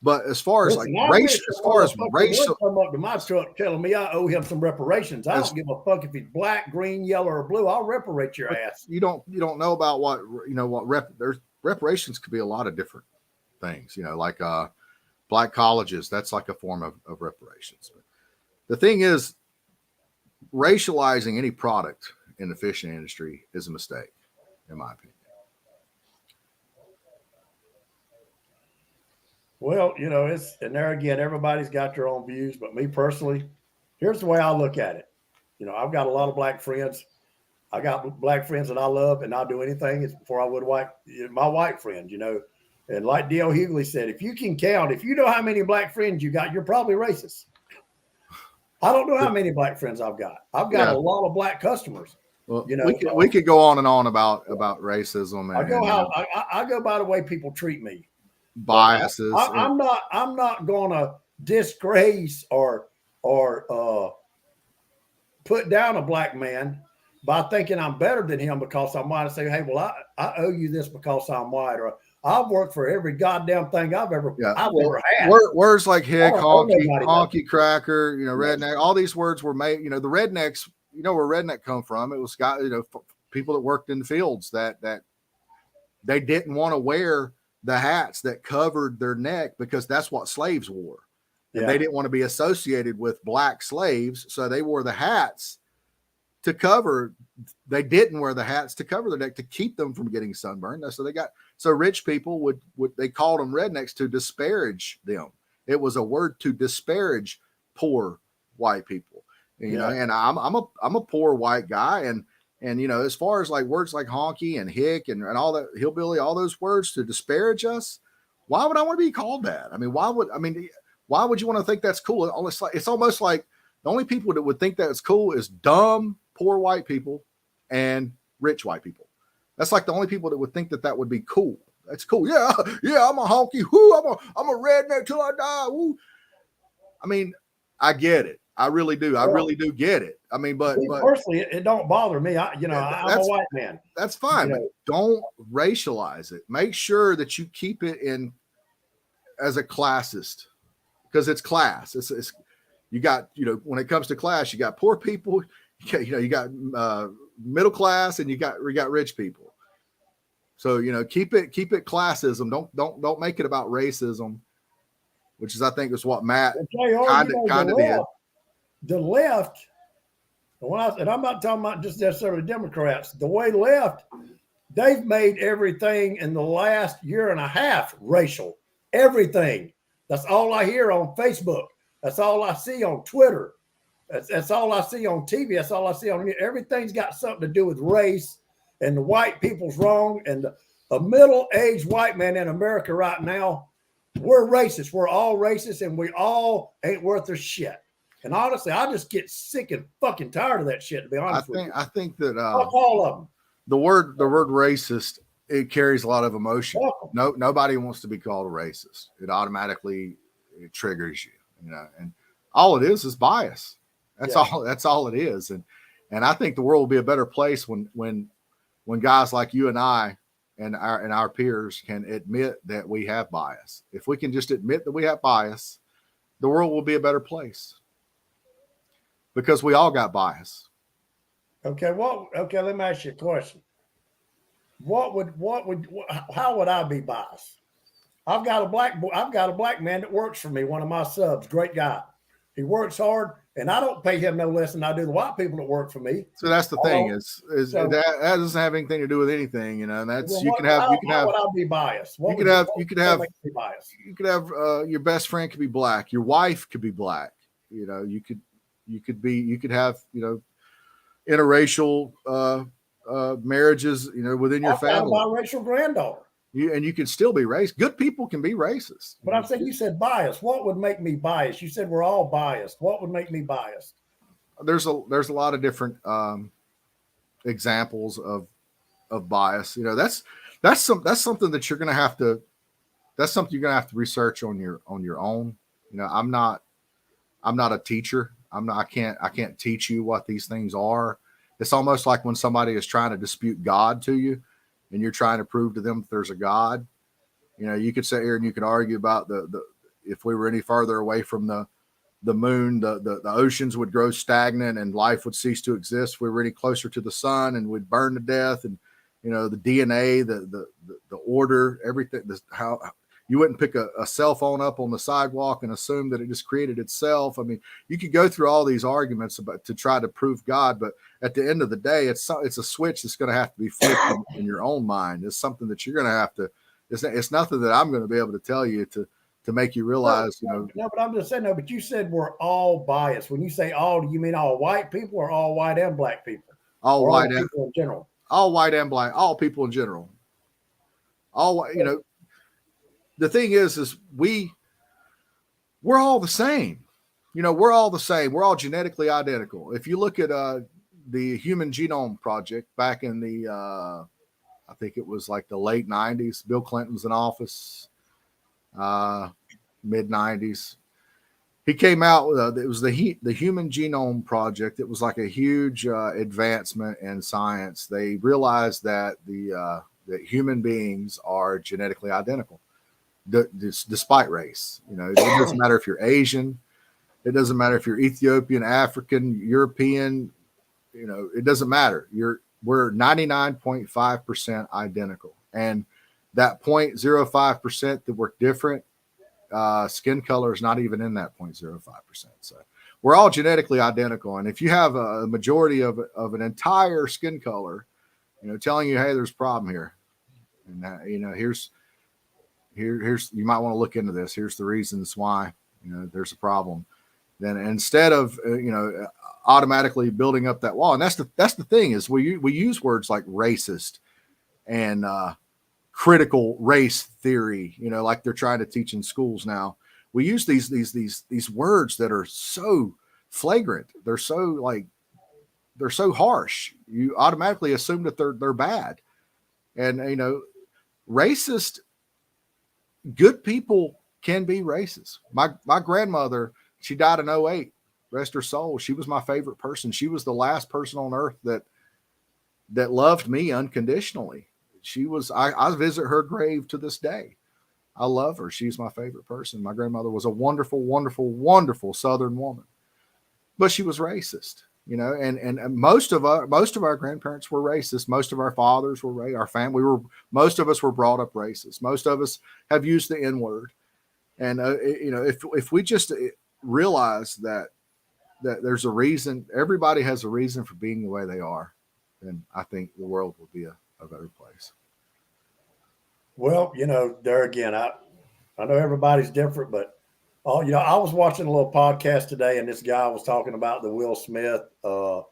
B: But as far as racial,
A: come up to my truck telling me I owe him some reparations. I don't give a fuck if he's black, green, yellow, or blue. I'll reparate your ass.
B: You don't know about there's reparations could be a lot of different things. Like black colleges, that's like a form of reparations. But the thing is, racializing any product in the fishing industry is a mistake, in my opinion.
A: Well, and there again, everybody's got their own views. But me personally, here's the way I look at it. I've got a lot of black friends. I got black friends that I love, and I'll do anything before I would my white friends, And like D.L. Hughley said, if you can count, if you know how many black friends you got, you're probably racist. I don't know how many black friends I've got. I've got a lot of black customers.
B: Well, we could go on and on about racism.
A: I go by the way people treat me.
B: Biases.
A: I'm not gonna disgrace or put down a black man by thinking I'm better than him because I'm white. I say, hey, well, I owe you this because I'm white, or I've worked for every goddamn thing I've ever had.
B: Words like hick,
A: I don't owe
B: honky,
A: nobody nothing.
B: honky cracker, redneck, all these words were made, the rednecks, where redneck come from. It was got, people that worked in the fields that they didn't want to wear the hats that covered their neck because that's what slaves wore. And they didn't want to be associated with black slaves. So they wore the hats to cover. They didn't wear the hats to cover their neck to keep them from getting sunburned. So rich people would they called them rednecks to disparage them. It was a word to disparage poor white people. And I'm a poor white guy. And as far as like words like honky and hick and all that hillbilly, all those words to disparage us, why would I want to be called that? I mean, why would you want to think that's cool? It's almost like the only people that would think that's cool is dumb, poor white people and rich white people. That's like the only people that would think that would be cool. That's cool. Yeah, I'm a honky. Whoo, I'm a redneck till I die. Woo. I mean, I get it. I really do. I really do get it. I mean, but
A: personally, it don't bother me. I'm a white man.
B: That's fine. But don't racialize it. Make sure that you keep it in as a classist, because it's class. It's you got, when it comes to class, you got poor people, you got middle class, and you got rich people. So, keep it classism. Don't make it about racism, which is, I think, is what Matt kind of did.
A: The left, and I'm not talking about just necessarily Democrats, the way left, they've made everything in the last year and a half racial. Everything. That's all I hear on Facebook. That's all I see on Twitter. That's all I see on TV. That's all I see on everything's got something to do with race, and the white people's wrong. And a middle-aged white man in America right now, we're racist. We're all racist, and we all ain't worth a shit. And honestly, I just get sick and fucking tired of that shit, to be honest with you.
B: I think that
A: all of them.
B: The word racist, it carries a lot of emotion. Nobody wants to be called a racist. It automatically triggers you, and all it is bias. That's all it is. And I think the world will be a better place when guys like you and I and our peers can admit that we have bias. If we can just admit that we have bias, the world will be a better place, because we all got bias.
A: Okay, let me ask you a question. How would I be biased? I've got a black man that works for me, one of my subs, great guy. He works hard, and I don't pay him no less than I do the white people that work for me.
B: So that's the thing that doesn't have anything to do with anything, and that's
A: how would I be biased? You could
B: have your best friend could be black, your wife could be black. You could have interracial marriages, within your family.
A: My racial granddaughter.
B: You can still be racist. Good people can be racist.
A: But I'm saying, you said biased. What would make me biased? You said we're all biased. What would make me biased?
B: There's a lot of different examples of bias. That's something that you're gonna have to. That's something you're gonna have to research on your own. I'm not a teacher. I can't teach you what these things are. It's almost like when somebody is trying to dispute God to you, and you're trying to prove to them that there's a God. You could sit here and you could argue about the if we were any farther away from the moon, the oceans would grow stagnant and life would cease to exist. If we were any closer to the sun and we'd burn to death, and the DNA, the order, everything. How you wouldn't pick a cell phone up on the sidewalk and assume that it just created itself. I mean, you could go through all these arguments to try to prove God, but at the end of the day, it's a switch that's going to have to be flipped in your own mind. It's something that you're going to have to. It's nothing that I'm going to be able to tell you to make you realize.
A: No, but I'm just saying. No, but you said we're all biased. When you say all, do you mean all white people or all white and black people?
B: All white and
A: people in general.
B: All white and black. All people in general. All white. The thing is we're all the same. We're all the same. We're all genetically identical. If you look at the Human Genome Project back in the, I think it was like the late 90s, Bill Clinton was in office, mid 90s. he came out with it was the Human Genome Project. It was like a huge advancement in science. They realized that that human beings are genetically identical, despite race. You know, it doesn't matter if you're Asian, it doesn't matter if you're Ethiopian, African, European. You know, it doesn't matter. We're 99.5% identical, and that 0.05% that we're different, skin color is not even in that 0.05%. So we're all genetically identical. And if you have a majority of an entire skin color, you know, telling you, hey, there's a problem here, and that, you know, here's you might want to look into this. Here's the reasons why, you know, there's a problem. Then instead of you know, automatically building up that wall, and that's the thing is we use words like racist and critical race theory, you know, like they're trying to teach in schools now. We use these words that are so flagrant. They're so harsh. You automatically assume that they're bad. And you know, racist, good people can be racist. My grandmother, she died in 08. Rest her soul. She was my favorite person. She was the last person on earth that loved me unconditionally. She was, I visit her grave to this day. I love her. She's my favorite person. My grandmother was a wonderful, wonderful, wonderful Southern woman, but she was racist, you know, and most of our grandparents were racist. Most of our fathers were racist. Our family most of us were brought up racist. Most of us have used the N word. And, you know, if we just realize that there's a reason, everybody has a reason for being the way they are, then I think the world will be a better place.
A: Well, you know, there again, I know everybody's different, but you know, I was watching a little podcast today, and this guy was talking about the Will Smith, the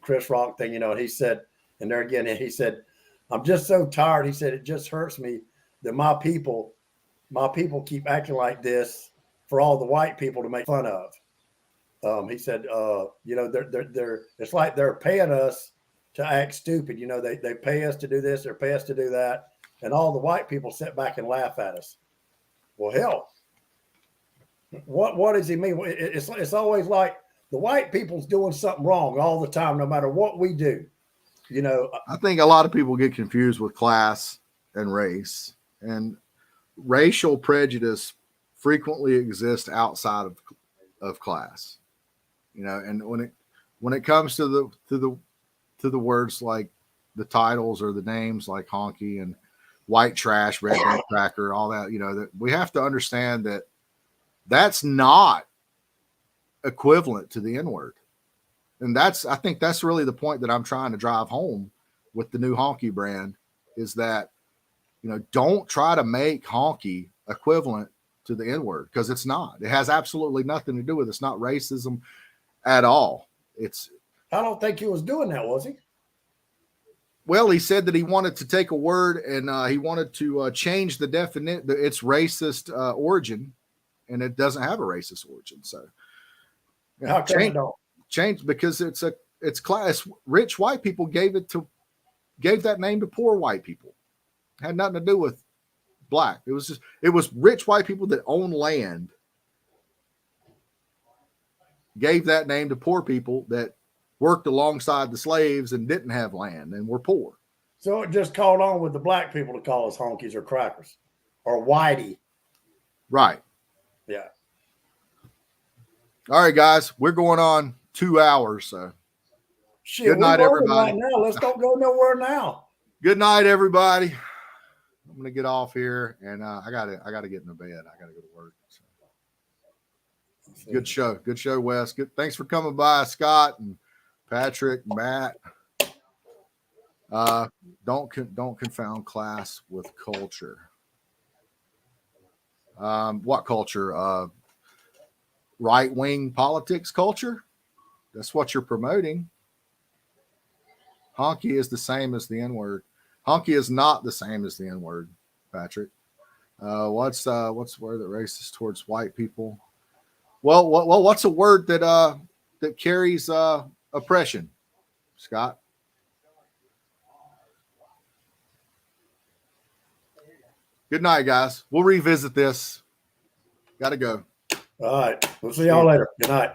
A: Chris Rock thing, you know, and he said, and there again, he said, I'm just so tired. He said, it just hurts me that my people keep acting like this for all the white people to make fun of. He said, you know, they're it's like they're paying us to act stupid. You know, they pay us to do this, they pay us to do that, and all the white people sit back and laugh at us. Well, hell, what does he mean? It's always like the white people's doing something wrong all the time, no matter what we do. You know,
B: I think a lot of people get confused with class and race, and racial prejudice frequently exists outside of class. You know, and when it comes to the words like the titles or the names like honky and white trash, red cracker, all that, you know, that we have to understand that that's not equivalent to the N word. And I think that's really the point that I'm trying to drive home with the new honky brand, is that, you know, don't try to make honky equivalent to the N word, because it's not. It has absolutely nothing to do with it. It's not racism at all.
A: I don't think he was doing that, was he?
B: Well, he said that he wanted to take a word and he wanted to change the definition, its racist origin, and it doesn't have a racist origin. So, yeah,
A: How come it don't?
B: Change because it's class. Rich white people gave that name to poor white people. It had nothing to do with black. It was rich white people that own land gave that name to poor people that worked alongside the slaves and didn't have land and were poor.
A: So it just caught on with the black people to call us honkies or crackers or whitey.
B: Right.
A: Yeah.
B: All right, guys, we're going on 2 hours. So
A: Shit,
B: good night, everybody.
A: Right now. Let's don't go nowhere now.
B: Good night, everybody. I'm gonna get off here, and I gotta get in the bed. I gotta go to work. So. Good show, Wes. Good. Thanks for coming by, Scott and Patrick, Matt. Don't confound class with culture. What culture? Right-wing politics culture? That's what you're promoting. Honky is the same as the N-word. Honky is not the same as the N-word, Patrick. What's a word that racist towards white people? Well, what's a word that carries oppression, Scott? Good night, guys. We'll revisit this. Got to go.
A: All right. We'll see y'all later. Good night.